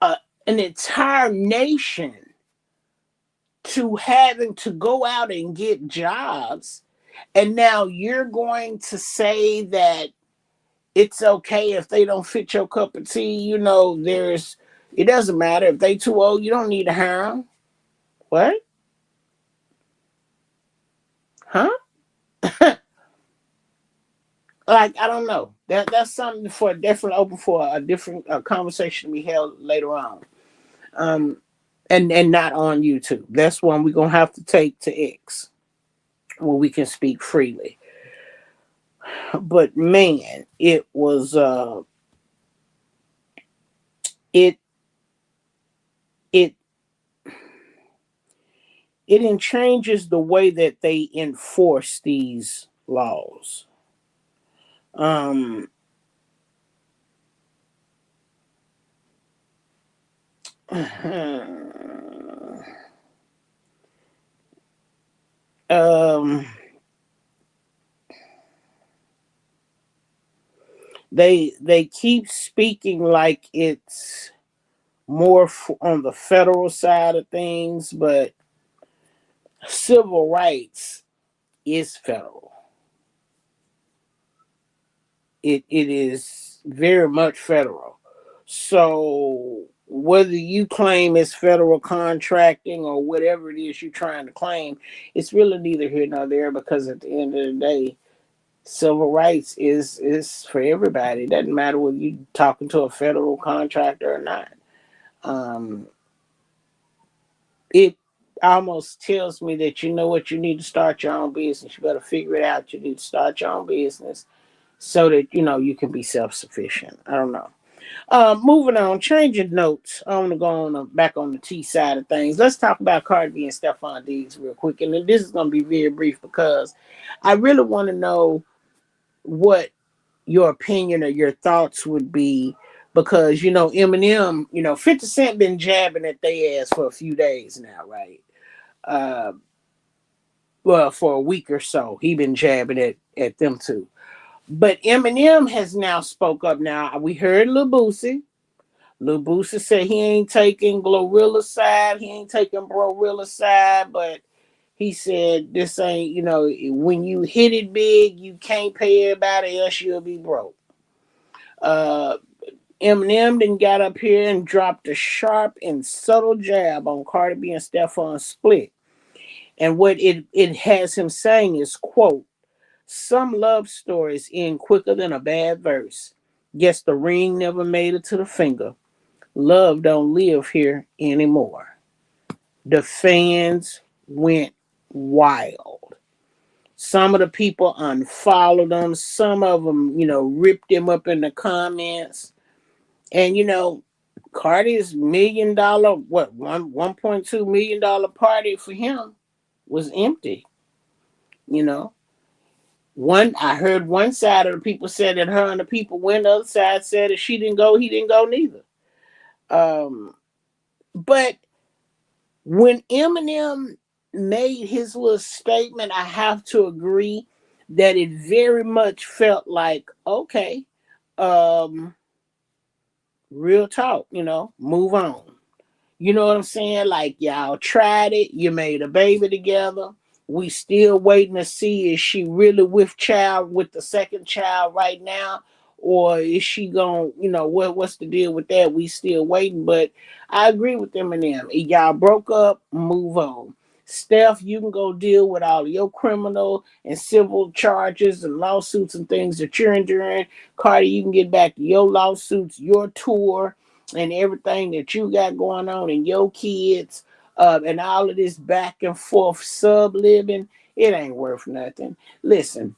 uh, an entire nation to having to go out and get jobs, and now you're going to say that it's okay if they don't fit your cup of tea? It doesn't matter if they too old. You don't need to hire them. What? Huh? Like, I don't know. That's something for definitely open for a different conversation to be held later on. Um, and not on YouTube. That's one we're gonna have to take to X, where we can speak freely. But man, it it it changes the way that they enforce these laws. Um, um, they keep speaking like it's more on the federal side of things, but civil rights is federal. It is very much federal. So whether you claim it's federal contracting or whatever it is you're trying to claim, it's really neither here nor there, because at the end of the day, civil rights is for everybody. It doesn't matter whether you're talking to a federal contractor or not. Um, it almost tells me that you know what, you need to start your own business. You better figure it out. You need to start your own business so that you can be self-sufficient. I don't know. Moving on, changing notes. I want to go on back on the T side of things. Let's talk about Cardi B and Stephon Diggs real quick, and this is going to be very brief because I really want to know what your opinion or your thoughts would be, because Eminem, 50 Cent been jabbing at their ass for a few days now, right? Uh, well, for a week or so, he been jabbing at them too. But Eminem has now spoke up. Now we heard Lil Boosie. Lil Boosie said he ain't taking Glorilla's side. He ain't taking Glorilla's side, but he said this ain't, when you hit it big, you can't pay everybody, else you'll be broke. Uh, Eminem then got up here and dropped a sharp and subtle jab on Cardi B and Stephon split. And what it has him saying is, quote, some love stories end quicker than a bad verse. Guess the ring never made it to the finger. Love don't live here anymore. The fans went wild. Some of the people unfollowed them. Some of them, ripped him up in the comments. And Cardi's $1 million, what, $1.2 million party for him was empty. You know, I heard one side of the people said that her and the people went. The other side said that she didn't go, he didn't go neither. But when Eminem made his little statement, I have to agree that it very much felt like, okay, um, real talk, move on. You know what I'm saying? Like, y'all tried it. You made a baby together. We still waiting to see, is she really with the second child right now, or is she going? What's the deal with that? We still waiting. But I agree with Eminem. Y'all broke up. Move on. Steph, you can go deal with all of your criminal and civil charges and lawsuits and things that you're enduring. Cardi, you can get back to your lawsuits, your tour, and everything that you got going on, and your kids, and all of this back and forth sub living. It ain't worth nothing. Listen,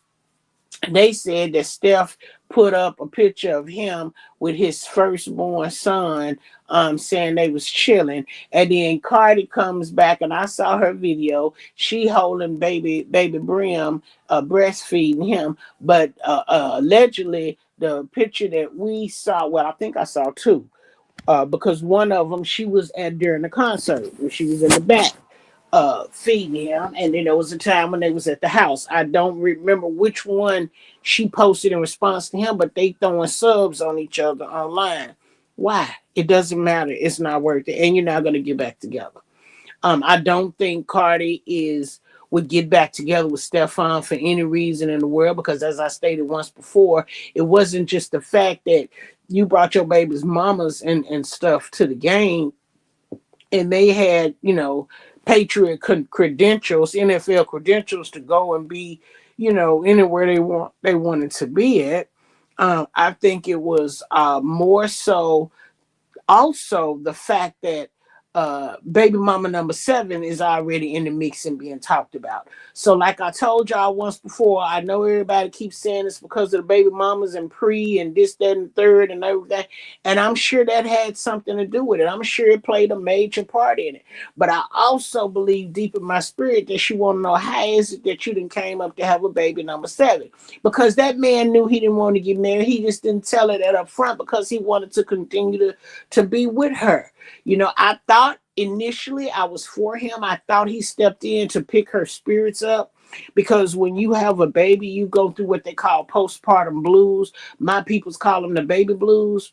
They said that Steph put up a picture of him with his firstborn son, saying they was chilling. And then Cardi comes back, and I saw her video. She holding baby Brim, breastfeeding him. But allegedly, the picture that we saw, well, I think I saw two, because one of them she was at during the concert, and she was in the back feeding him, and then there was a time when they was at the house. I don't remember which one she posted in response to him, but they throwing subs on each other online. Why? It doesn't matter. It's not worth it, and you're not going to get back together. I don't think Cardi is would get back together with Stefan for any reason in the world, because as I stated once before, it wasn't just the fact that you brought your baby's mamas and stuff to the game, and they had, Patriot credentials, NFL credentials to go and be, anywhere they wanted to be at. I think it was more so also the fact that baby mama number 7 is already in the mix and being talked about. So, like I told y'all once before, I know everybody keeps saying it's because of the baby mamas and pre and this, that, and third and everything. And I'm sure that had something to do with it. I'm sure it played a major part in it. But I also believe deep in my spirit that she want to know, how is it that you didn't came up to have a baby number 7? Because that man knew he didn't want to get married. He just didn't tell her that up front because he wanted to continue to be with her. I thought initially I was for him. I thought he stepped in to pick her spirits up, because when you have a baby, you go through what they call postpartum blues. My peoples call them the baby blues,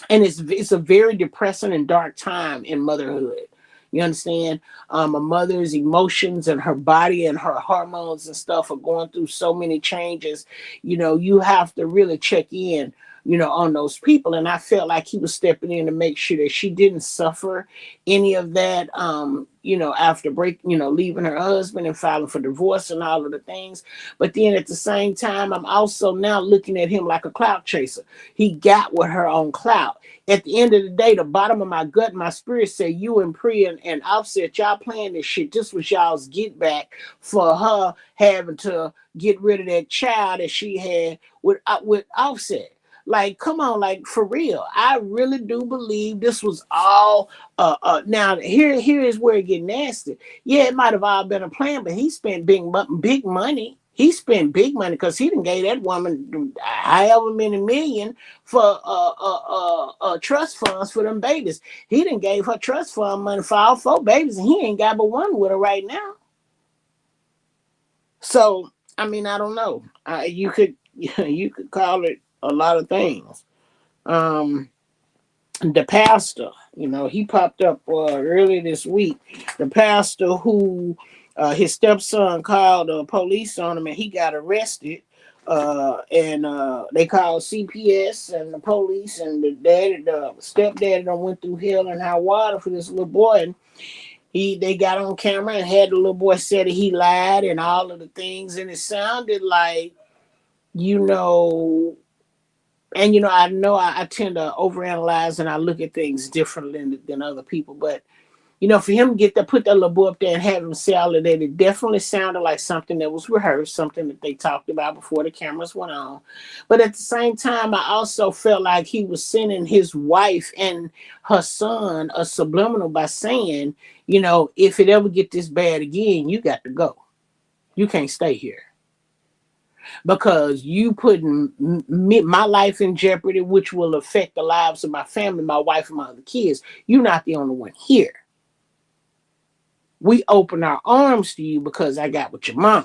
and it's a very depressing and dark time in motherhood. You understand? A mother's emotions and her body and her hormones and stuff are going through so many changes. You have to really check in, on those people. And I felt like he was stepping in to make sure that she didn't suffer any of that, after leaving her husband and filing for divorce and all of the things. But then at the same time, I'm also now looking at him like a clout chaser. He got with her on clout. At the end of the day, the bottom of my gut, my spirit said, you and Pri and Offset, y'all playing this shit. This was y'all's get back for her having to get rid of that child that she had with Offset. Like, come on, like, for real. I really do believe this was all. Now here is where it get nasty. Yeah, it might have all been a plan, but he spent big money. He spent big money because he didn't gave that woman however many million for trust funds for them babies. He didn't gave her trust fund money for all 4 babies, and he ain't got but one with her right now. So I mean, I don't know. You could you could call it a lot of things. Um, the pastor, he popped up earlier this week. The pastor who his stepson called the police on him, and he got arrested. And they called CPS and the police, and the stepdaddy done went through hell and high water for this little boy. And they got on camera and had the little boy said that he lied and all of the things, and it sounded like, you know, and I know I tend to overanalyze and I look at things differently than other people, but for him to get that, put that little boy up there and have him say all of that, it definitely sounded like something that was rehearsed, something that they talked about before the cameras went on. But at the same time, I also felt like he was sending his wife and her son a subliminal by saying, if it ever get this bad again, you got to go. You can't stay here, because you putting my life in jeopardy, which will affect the lives of my family, my wife, and my other kids. You're not the only one here. We open our arms to you because I got with your mom.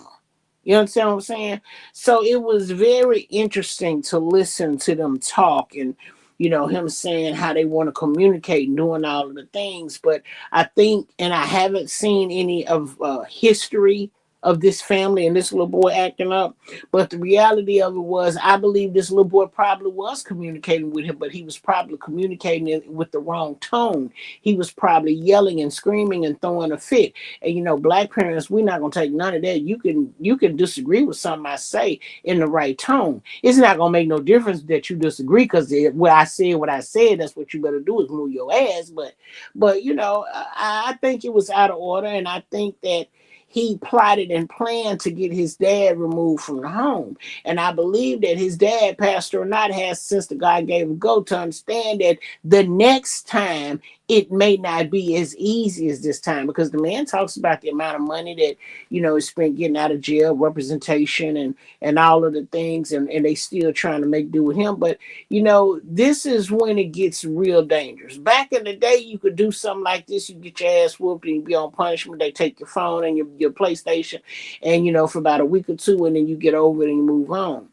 You understand what I'm saying? So it was very interesting to listen to them talk, and him saying how they want to communicate and doing all of the things. But I think, and I haven't seen any of history of this family and this little boy acting up. But the reality of it was, I believe this little boy probably was communicating with him, but he was probably communicating with the wrong tone. He was probably yelling and screaming and throwing a fit. And black parents, we're not gonna take none of that. You can disagree with something I say in the right tone. It's not gonna make no difference that you disagree, because when I said what I said, that's what you better do, is move your ass. But I think it was out of order, and I think that he plotted and planned to get his dad removed from the home. And I believe that his dad, pastor or not, has, since the God gave him go, to understand that the next time it may not be as easy as this time, because the man talks about the amount of money that, is spent getting out of jail, representation, and all of the things, and they still trying to make do with him. But this is when it gets real dangerous. Back in the day, you could do something like this, you get your ass whooped and you be on punishment. They take your phone and your PlayStation, and for about a week or two, and then you get over it and you move on.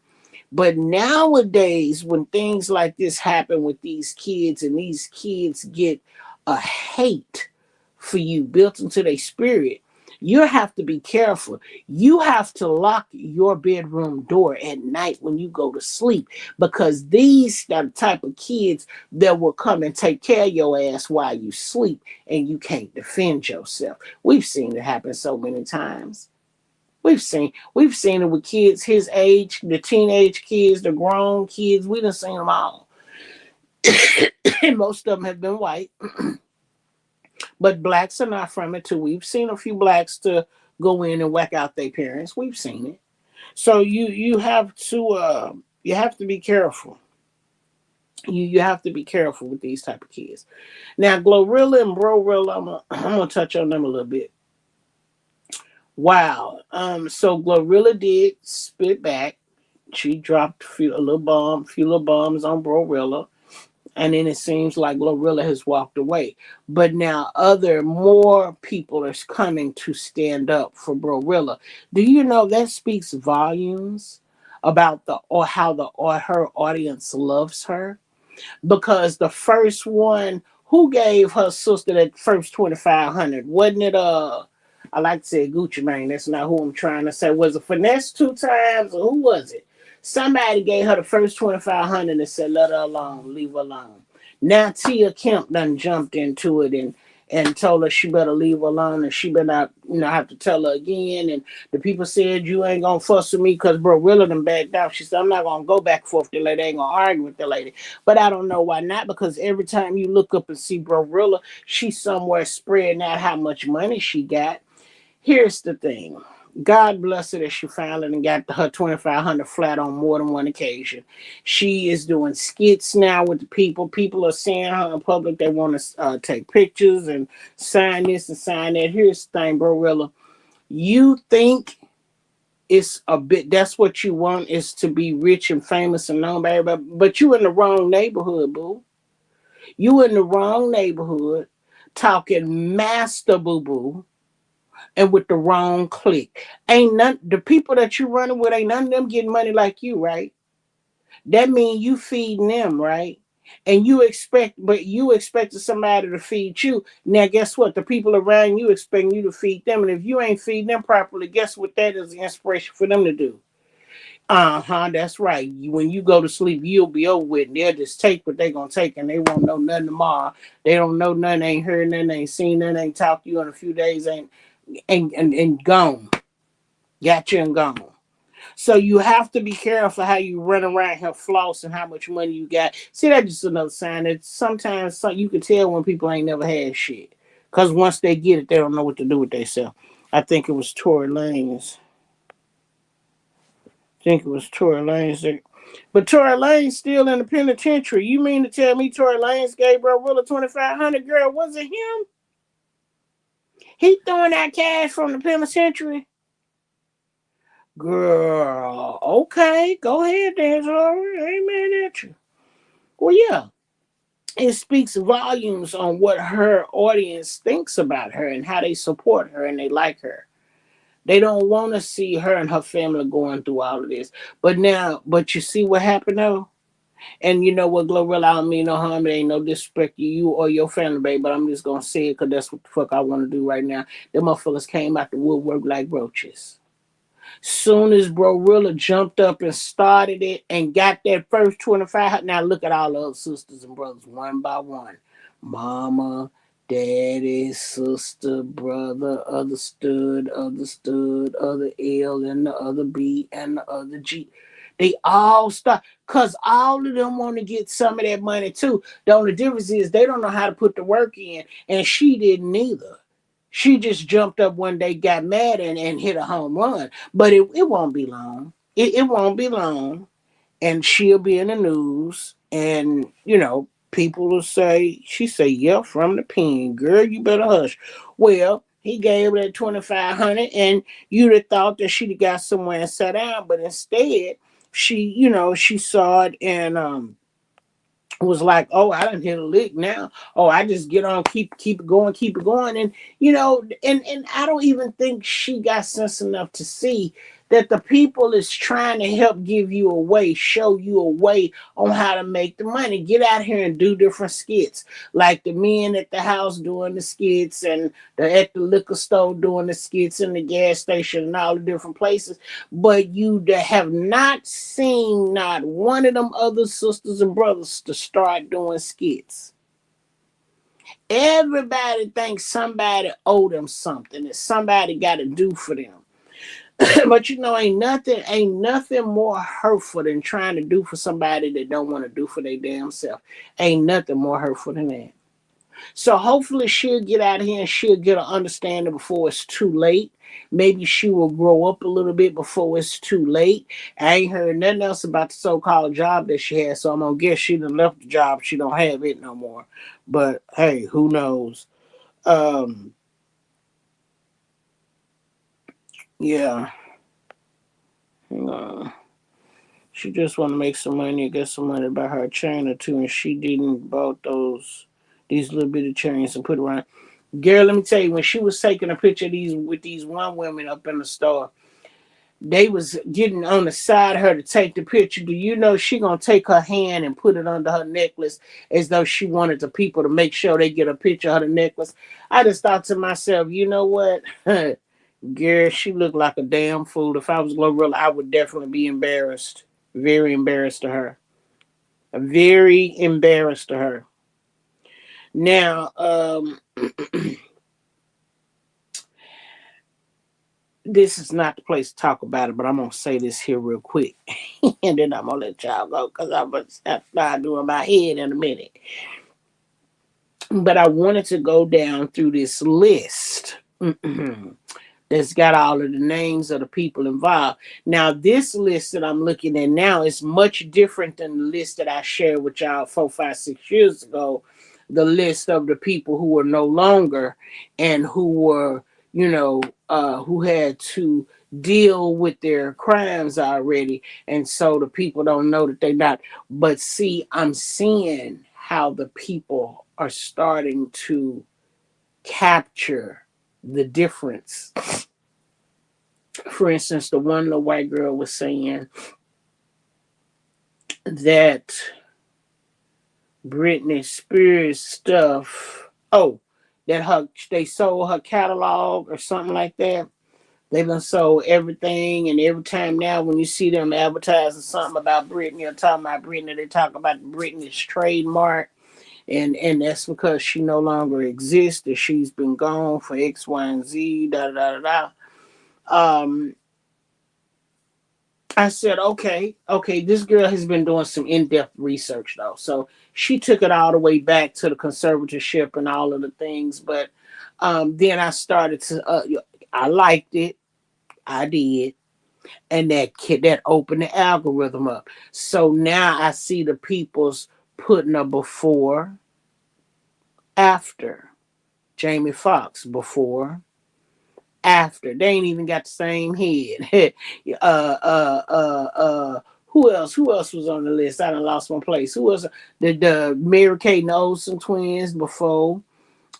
But nowadays, when things like this happen with these kids, and these kids get a hate for you built into their spirit, you have to be careful. You have to lock your bedroom door at night when you go to sleep, because these are the type of kids that will come and take care of your ass while you sleep and you can't defend yourself. We've seen it happen so many times. We've seen it with kids his age, the teenage kids, the grown kids. We done seen them all. And most of them have been white. But blacks are not from it too. We've seen a few blacks to go in and whack out their parents. We've seen it. So you have to be careful. You have to be careful with these type of kids. Now, Glorilla and Brorilla, I'm gonna touch on them a little bit. Wow. So Glorilla did spit back. She dropped a few little bombs on Brorilla, and then it seems like Glorilla has walked away. But now more people are coming to stand up for Glorilla. Do you know that speaks volumes about her audience loves her? Because the first one, who gave her sister that first 2,500? Wasn't it I like to say Gucci Mane. That's not who I'm trying to say. Was it Finesse 2 times, or who was it? Somebody gave her the first 2,500 and said, "Let her alone, leave her alone." Now Tia Kemp done jumped into it and told her she better leave her alone, and she better not have to tell her again. And the people said, "You ain't gonna fuss with me because bro Willa done backed out." She said, "I'm not gonna go back and forth with the lady. I ain't gonna argue with the lady." But I don't know why not, because every time you look up and see bro Willa, she's somewhere spreading out how much money she got. Here's the thing. God bless her that she finally and got her 2,500 flat on more than one occasion. She is doing skits now with the people. People are seeing her in public. They want to take pictures and sign this and sign that. Here's the thing, Barilla. You think it's a bit, that's what you want, is to be rich and famous and known by everybody, but you in the wrong neighborhood, boo. You in the wrong neighborhood talking master boo boo and with the wrong clique. Ain't none the people that you running with, ain't none of them getting money like you, right? That means you feeding them, right? And you expected somebody to feed you. Now guess what? The people around you expecting you to feed them. And if you ain't feeding them properly, guess what that is the inspiration for them to do? Uh-huh, that's right. When you go to sleep, you'll be over with. And they'll just take what they gonna take, and they won't know nothing tomorrow. They don't know nothing, ain't heard nothing, ain't seen nothing, ain't talked to you in a few days, and gone. Got you and gone. So you have to be careful how you run around here flossing how much money you got. See, that's just another sign that sometimes you can tell when people ain't never had shit. Because once they get it, they don't know what to do with themselves. I think it was Tory Lanez. But Tory Lanez still in the penitentiary. You mean to tell me Tory Lanez gave Bro Willa 2,500? Girl, was it him? He throwing that cash from the penitentiary? Girl, okay, go ahead, then, Zora. I ain't mad at you. Well, yeah, it speaks volumes on what her audience thinks about her and how they support her and they like her. They don't want to see her and her family going through all of this. But you see what happened though? And you know what, Glorilla, I don't mean no harm. It ain't no disrespect to you or your family, baby, but I'm just going to say it because that's what the fuck I want to do right now. The motherfuckers came out the woodwork like roaches. Soon as Brorilla jumped up and started it and got that first 25, now look at all the other sisters and brothers one by one. Mama, daddy, sister, brother, other stud, other L and the other B and the other G. They all start, because all of them want to get some of that money too. The only difference is they don't know how to put the work in, and she didn't either. She just jumped up one day, got mad, and hit a home run. But it won't be long. It won't be long, and she'll be in the news, and people will say, she say, yeah, from the pen, girl, you better hush. Well, he gave her that 2,500, and you'd have thought that she'd have got somewhere and sat down, but instead, she saw it, and was like, oh, I done hit a lick now. Oh, I just get on, keep it going, keep it going. And and I don't even think she got sense enough to see that the people is trying to help give you a way, show you a way on how to make the money. Get out here and do different skits. Like the men at the house doing the skits, and at the liquor store doing the skits, and the gas station and all the different places. But you have not seen not one of them other sisters and brothers to start doing skits. Everybody thinks somebody owe them something that somebody got to do for them. But ain't nothing more hurtful than trying to do for somebody that don't want to do for their damn self. Ain't nothing more hurtful than that. So hopefully she'll get out here and she'll get an understanding before it's too late. Maybe she will grow up a little bit before it's too late. I ain't heard nothing else about the so-called job that she had, so I'm gonna guess she done left the job. She don't have it no more. But hey, who knows? Um, yeah. Uh, she just want to make some money and get some money by her chain or two, and she didn't bought these little bitty chains and put around. Girl, let me tell you, when she was taking a picture of these with these one women up in the store, they was getting on the side of her to take the picture. Do you know she gonna take her hand and put it under her necklace as though she wanted the people to make sure they get a picture of her necklace? I just thought to myself, you know what? Girl, she looked like a damn fool. If I was Glorilla, I would definitely be embarrassed. Very embarrassed to her. Very embarrassed to her. Now, this is not the place to talk about it, but I'm gonna say this here real quick, and then I'm gonna let y'all go because I'm gonna start doing my head in a minute. But I wanted to go down through this list that's got all of the names of the people involved. Now, this list that I'm looking at now is much different than the list that I shared with y'all 4, 5, 6 years ago. The list of the people who were no longer and who were, who had to deal with their crimes already. And so the people don't know that they're not. But see, I'm seeing how the people are starting to capture the difference. For instance, the one little white girl was saying that Britney Spears stuff, that they sold her catalog or something like that. They done sold everything, and every time now when you see them advertising something about Britney or talking about Britney, they talk about Britney's trademark. And that's because she no longer exists, that she's been gone for X, Y, and Z, da da da da. I said, okay, this girl has been doing some in-depth research though. So she took it all the way back to the conservatorship and all of the things. But then I started I liked it. I did. And that opened the algorithm up. So now I see the people's putting a before, after. Jamie Foxx before, after. They ain't even got the same head. Who else? Who else was on the list? I done lost my place. Who else? The Mary Kate and Olsen twins before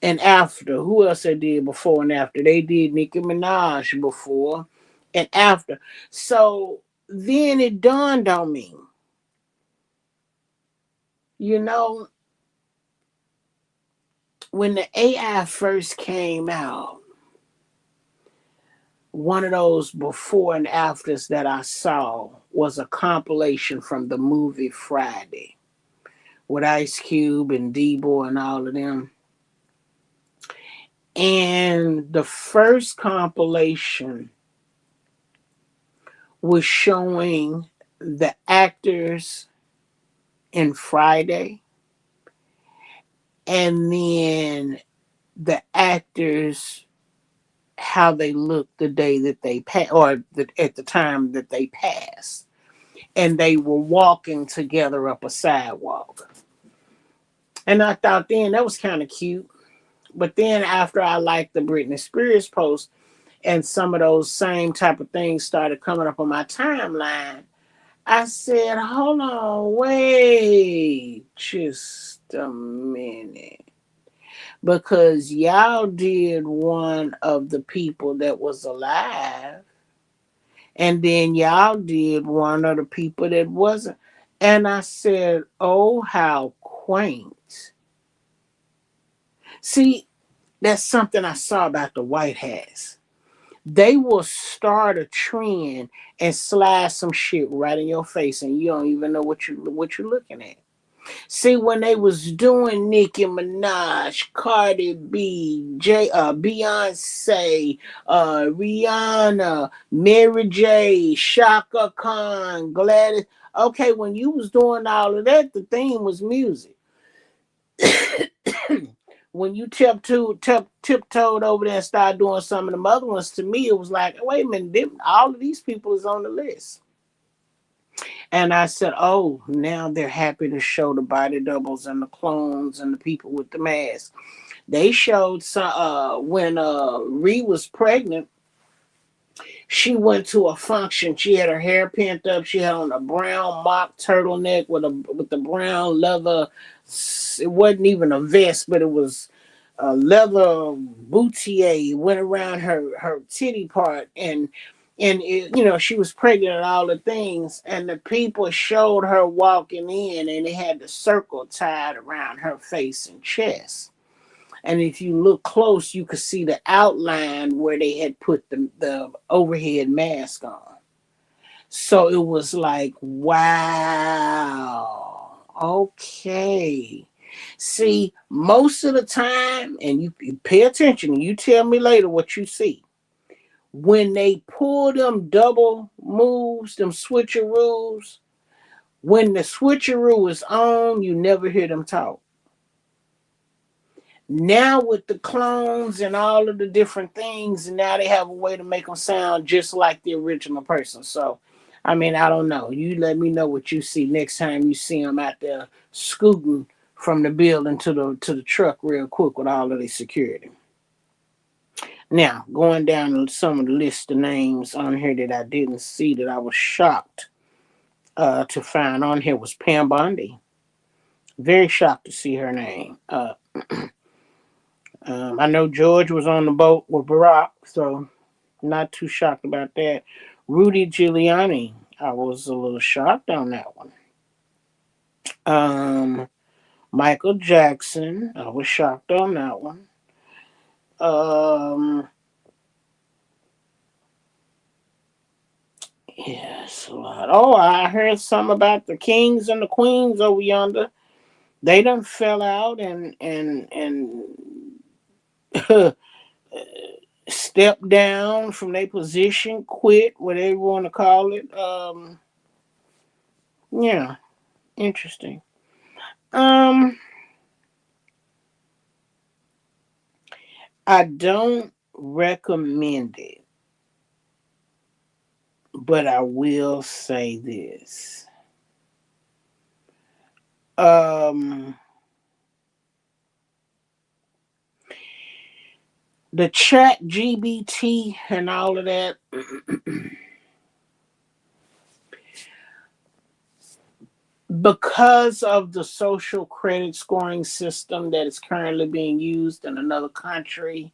and after. Who else they did before and after? They did Nicki Minaj before and after. So then it dawned on me, you know, when the AI first came out, one of those before and afters that I saw was a compilation from the movie Friday with Ice Cube and D-Boy and all of them. And the first compilation was showing the actors in Friday and then the actors how they looked the day that they passed, or at the time that they passed. And they were walking together up a sidewalk. And I thought then that was kind of cute. But then after I liked the Britney Spears post and some of those same type of things started coming up on my timeline, I said, hold on, wait just a minute. Because y'all did one of the people that was alive, and then y'all did one of the people that wasn't. And I said, oh, how quaint. See, that's something I saw about the White Hats. They will start a trend and slide some shit right in your face, and you don't even know what you're looking at. See, when they was doing Nicki Minaj, Cardi B, Beyonce, Rihanna, Mary J, Shaka Khan, Gladys. Okay, when you was doing all of that, the theme was music. When you tiptoed over there and started doing some of them other ones, to me it was like, wait a minute, all of these people is on the list. And I said, oh, now they're happy to show the body doubles and the clones and the people with the mask. They showed some when Ree was pregnant. She went to a function. She had her hair pent up. She had on a brown mock turtleneck with the brown leather. It wasn't even a vest, but it was a leather boutier. It went around her titty part, and it, she was pregnant and all the things. And the people showed her walking in, and they had the circle tied around her face and chest. And if you look close, you could see the outline where they had put the overhead mask on. So it was like, wow, okay. See, most of the time, and you pay attention, and you tell me later what you see. When they pull them double moves, them switcheroos, when the switcheroo is on, you never hear them talk. Now with the clones and all of the different things, and now they have a way to make them sound just like the original person. So, I mean, I don't know. You let me know what you see next time you see them out there scooting from the building to the truck real quick with all of the security. Now, going down to some of the list of names on here that I didn't see that I was shocked to find on here was Pam Bondi. Very shocked to see her name. I know George was on the boat with Barack, so not too shocked about that. Rudy Giuliani, I was a little shocked on that one. Michael Jackson, I was shocked on that one. Um, yes, a lot. Oh, I heard something about the kings and the queens over yonder. They done fell out and step down from their position, quit, whatever you want to call it. Yeah, interesting. Um, I don't recommend it, but I will say this. Um, the chat GBT and all of that. Because of the social credit scoring system that is currently being used in another country,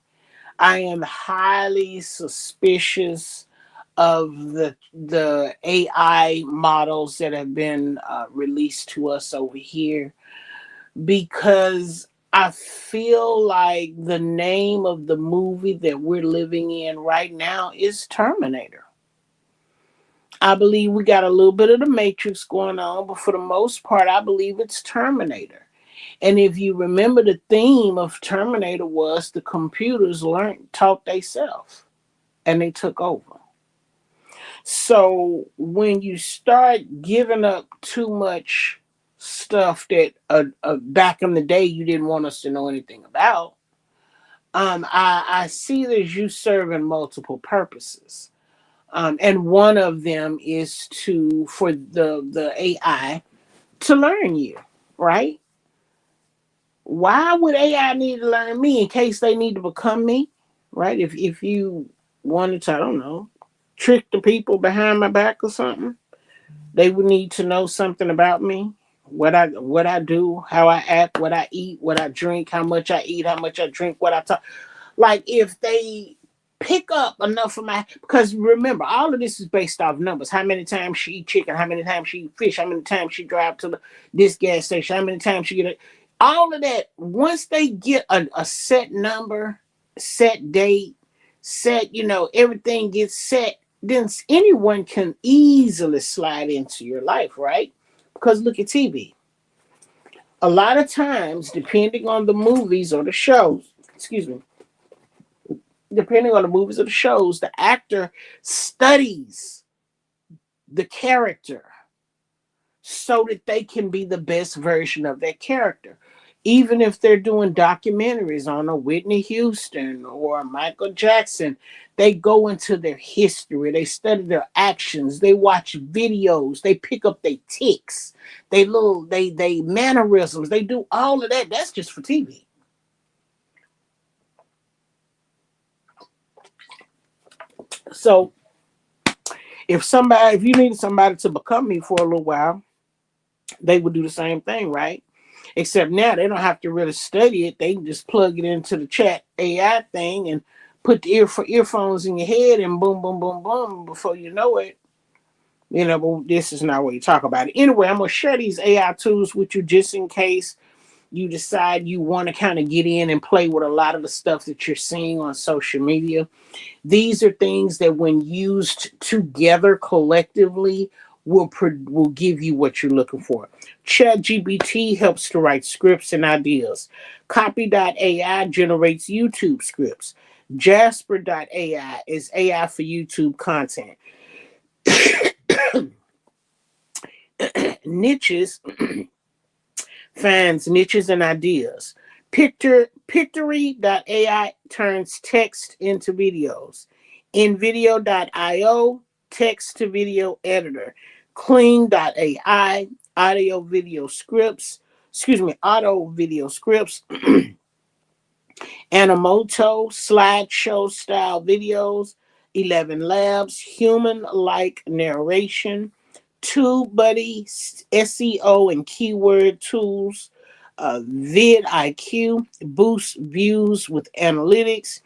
I am highly suspicious of the AI models that have been released to us over here, because I feel like the name of the movie that we're living in right now is Terminator. I believe we got a little bit of the Matrix going on, but for the most part, I believe it's Terminator. And if you remember, the theme of Terminator was the computers taught themselves, and they took over. So when you start giving up too much stuff that back in the day you didn't want us to know anything about, I see there's you serving multiple purposes. And one of them is to for the AI to learn you, right? Why would AI need to learn me in case they need to become me, right? If you wanted to, I don't know, trick the people behind my back or something, they would need to know something about me, what I do, how I act, what I eat, what I drink, how much I eat, how much I drink, what I talk. Like if they pick up enough of my, because remember all of this is based off numbers. How many times she eat chicken, how many times she eat fish, how many times she drive to this gas station, how many times she get it. All of that, once they get a set number, set date, set, everything gets set, then anyone can easily slide into your life, right? Because look at TV. A lot of times, depending on the movies or the shows, excuse me, depending on the movies or the shows, the actor studies the character so that they can be the best version of that character. Even if they're doing documentaries on a Whitney Houston or Michael Jackson, they go into their history, they study their actions, they watch videos, they pick up their ticks, they mannerisms, they do all of that. That's just for TV. So if you needed somebody to become me for a little while, they would do the same thing, right? Except now they don't have to really study it. They can just plug it into the chat AI thing and put the earphones in your head and boom, boom, boom, boom. Before you know it, but this is not what you talk about it. Anyway, I'm gonna share these AI tools with you just in case you decide you want to kind of get in and play with a lot of the stuff that you're seeing on social media. These are things that, when used together collectively, will give you what you're looking for. ChatGPT helps to write scripts and ideas. Copy.ai generates YouTube scripts. Jasper.ai is AI for YouTube content. Niches finds niches and ideas. Pictory.ai turns text into videos. InVideo.io, text to video editor. Clean.ai, audio video scripts. Excuse me, auto video scripts. Animoto, slideshow style videos. 11 Labs, human like narration. TubeBuddy, SEO and keyword tools. vidIQ, boost views with analytics.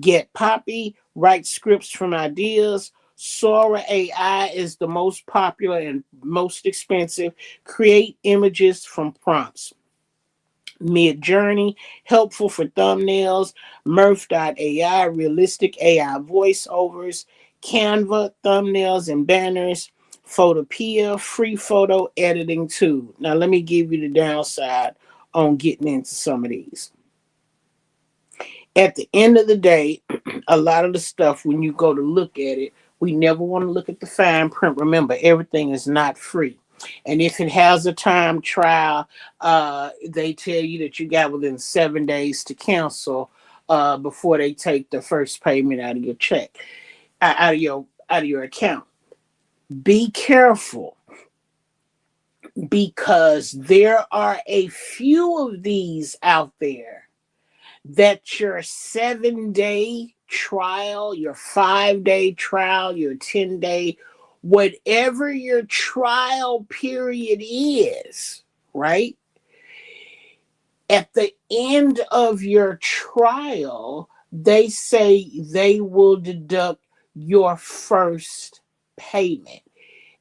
Get Poppy, write scripts from ideas. Sora AI is the most popular and most expensive. Create images from prompts. Mid Journey, helpful for thumbnails. Murph.ai, realistic AI voiceovers. Canva, thumbnails and banners. Photopea, free photo editing tool. Now, let me give you the downside on getting into some of these. At the end of the day, a lot of the stuff, when you go to look at it, we never want to look at the fine print. Remember, everything is not free. And if it has a time trial, they tell you that you got within 7 days to cancel before they take the first payment out of your check, out of your account. Be careful, because there are a few of these out there that your 7 day trial, your 5 day trial, your 10 day, whatever your trial period is, right? At the end of your trial, they say they will deduct your first payment.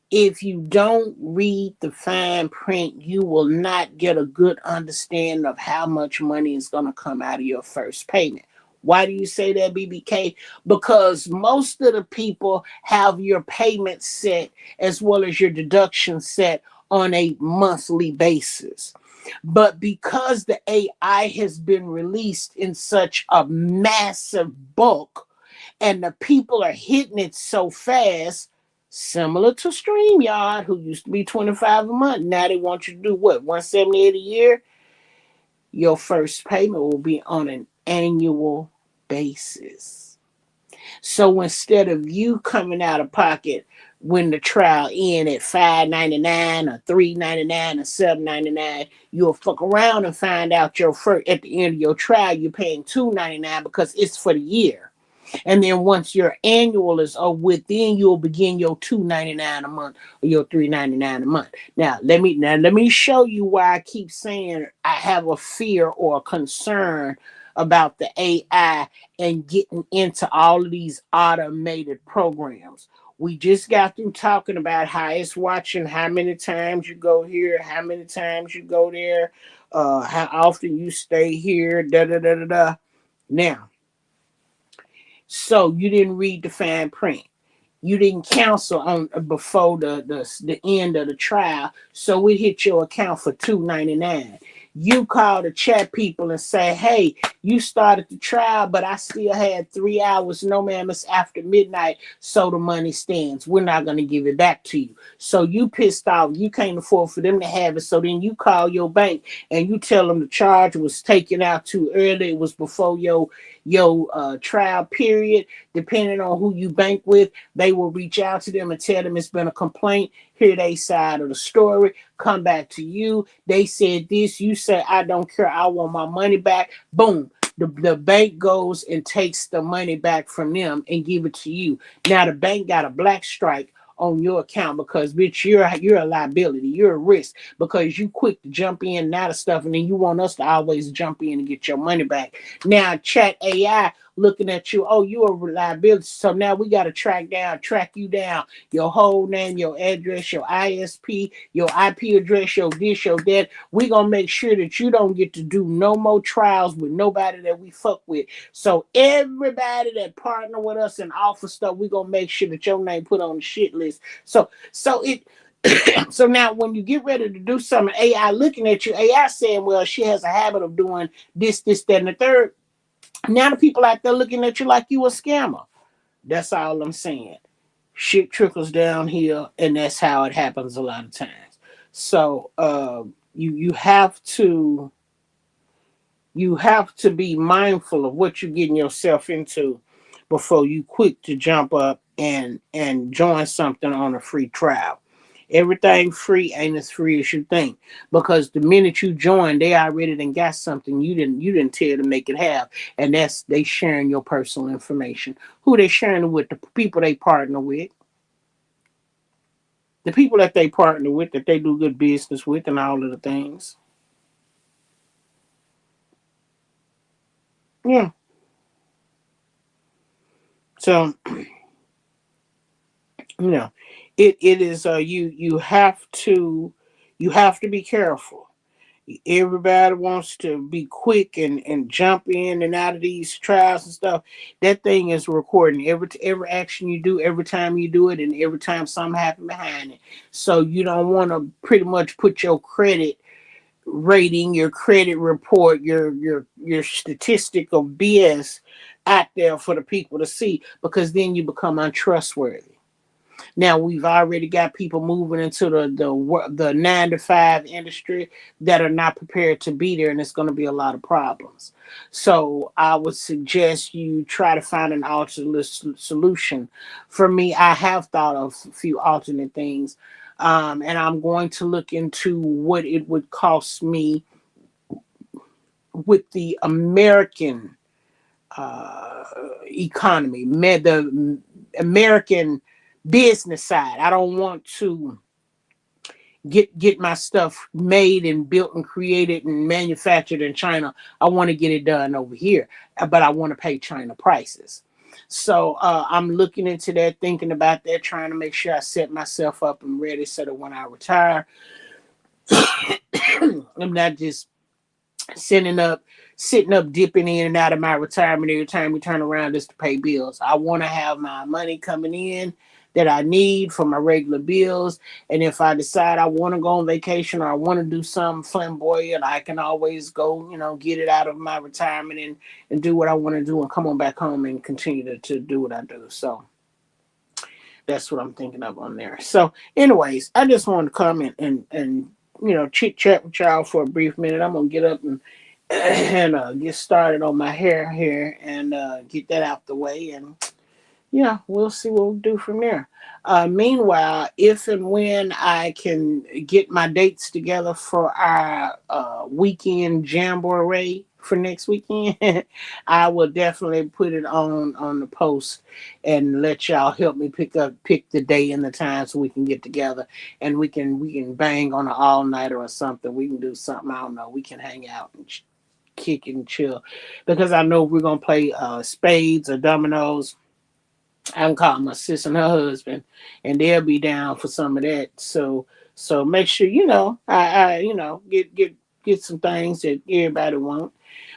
If you don't read the fine print, you will not get a good understanding of how much money is going to come out of your first payment. Why do you say that, BBK? Because most of the people have your payment set as well as your deduction set on a monthly basis. But because the AI has been released in such a massive bulk and the people are hitting it so fast, similar to StreamYard, who used to be 25 a month. Now they want you to do what? 178 a year? Your first payment will be on an annual basis. So instead of you coming out of pocket when the trial end at $5.99 or $3.99 or $7.99, you'll fuck around and find out your first at the end of your trial you're paying $2.99 because it's for the year. And then once your annual is over with, then you'll begin your $2.99 a month or your $3.99 a month. Now let me show you why I keep saying I have a fear or a concern about the AI and getting into all of these automated programs. We just got through talking about how it's watching how many times you go here, how many times you go there, how often you stay here, da da da da da. Now, so you didn't read the fine print. You didn't cancel on before the end of the trial, so it hit your account for $2.99. You call the chat people and say, "Hey, you started the trial, but I still had 3 hours. No, ma'am, it's after midnight, so the money stands. We're not going to give it back to you." So you pissed off. You can't afford for them to have it. So then you call your bank and you tell them the charge was taken out too early. It was before your trial period. Depending on who you bank with, they will reach out to them and tell them it's been a complaint. Hear their side of the story. Come back to you. They said this. You say, "I don't care. I want my money back." Boom. The bank goes and takes the money back from them and give it to you. Now the bank got a black strike on your account because bitch, you're a liability. You're a risk because you quick to jump in and out of stuff, and then you want us to always jump in and get your money back. Now chat AI looking at you, oh, you a liability. So now we got to track you down, your whole name, your address, your ISP, your IP address, your this, your that. We gonna make sure that you don't get to do no more trials with nobody that we fuck with. So everybody that partner with us and offer stuff, we gonna make sure that your name put on the shit list. So so now when you get ready to do something, AI looking at you, AI saying, well, she has a habit of doing this, that, and the third. Now the people out there looking at you like you a scammer. That's all I'm saying. Shit trickles down here, and that's how it happens a lot of times. So you have to be mindful of what you're getting yourself into before you quick to jump up and join something on a free trial. Everything free ain't as free as you think because the minute you join, they already done got something you didn't tell to make it have, and that's they sharing your personal information. Who they sharing it with? The people they partner with, the people that they partner with, that they do good business with, and all of the things. Yeah. So you know, it is you have to be careful. Everybody wants to be quick and jump in and out of these trials and stuff. That thing is recording every action you do, every time you do it, and every time something happens behind it. So you don't want to pretty much put your credit rating, your credit report, your statistic of BS out there for the people to see because then you become untrustworthy. Now we've already got people moving into the 9 to 5 industry that are not prepared to be there, and it's going to be a lot of problems. So I would suggest you try to find an alternate solution. For me, I have thought of a few alternate things, and I'm going to look into what it would cost me with the American uh, economy, the American business side. I don't want to get my stuff made and built and created and manufactured in China. I want to get it done over here, but I want to pay China prices. So I'm looking into that, thinking about that, trying to make sure I set myself up and ready so that when I retire, I'm not just sitting up, dipping in and out of my retirement every time we turn around just to pay bills. I want to have my money coming in that I need for my regular bills. And if I decide I want to go on vacation or I want to do something flamboyant, I can always go, get it out of my retirement and do what I want to do and come on back home and continue to do what I do. So that's what I'm thinking of on there. So, anyways, I just wanted to come and chit chat with y'all for a brief minute. I'm gonna get up and get started on my hair here and get that out the way. And yeah, we'll see what we'll do from there. Meanwhile, if and when I can get my dates together for our weekend jamboree for next weekend, I will definitely put it on the post and let y'all help me pick the day and the time so we can get together and we can bang on an all nighter or something. We can do something. I don't know. We can hang out and kick and chill because I know we're gonna play spades or dominoes. I'm calling my sister and her husband, and they'll be down for some of that. So make sure I get some things that everybody want.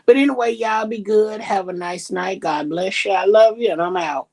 But anyway, y'all be good. Have a nice night. God bless you. I love you, and I'm out.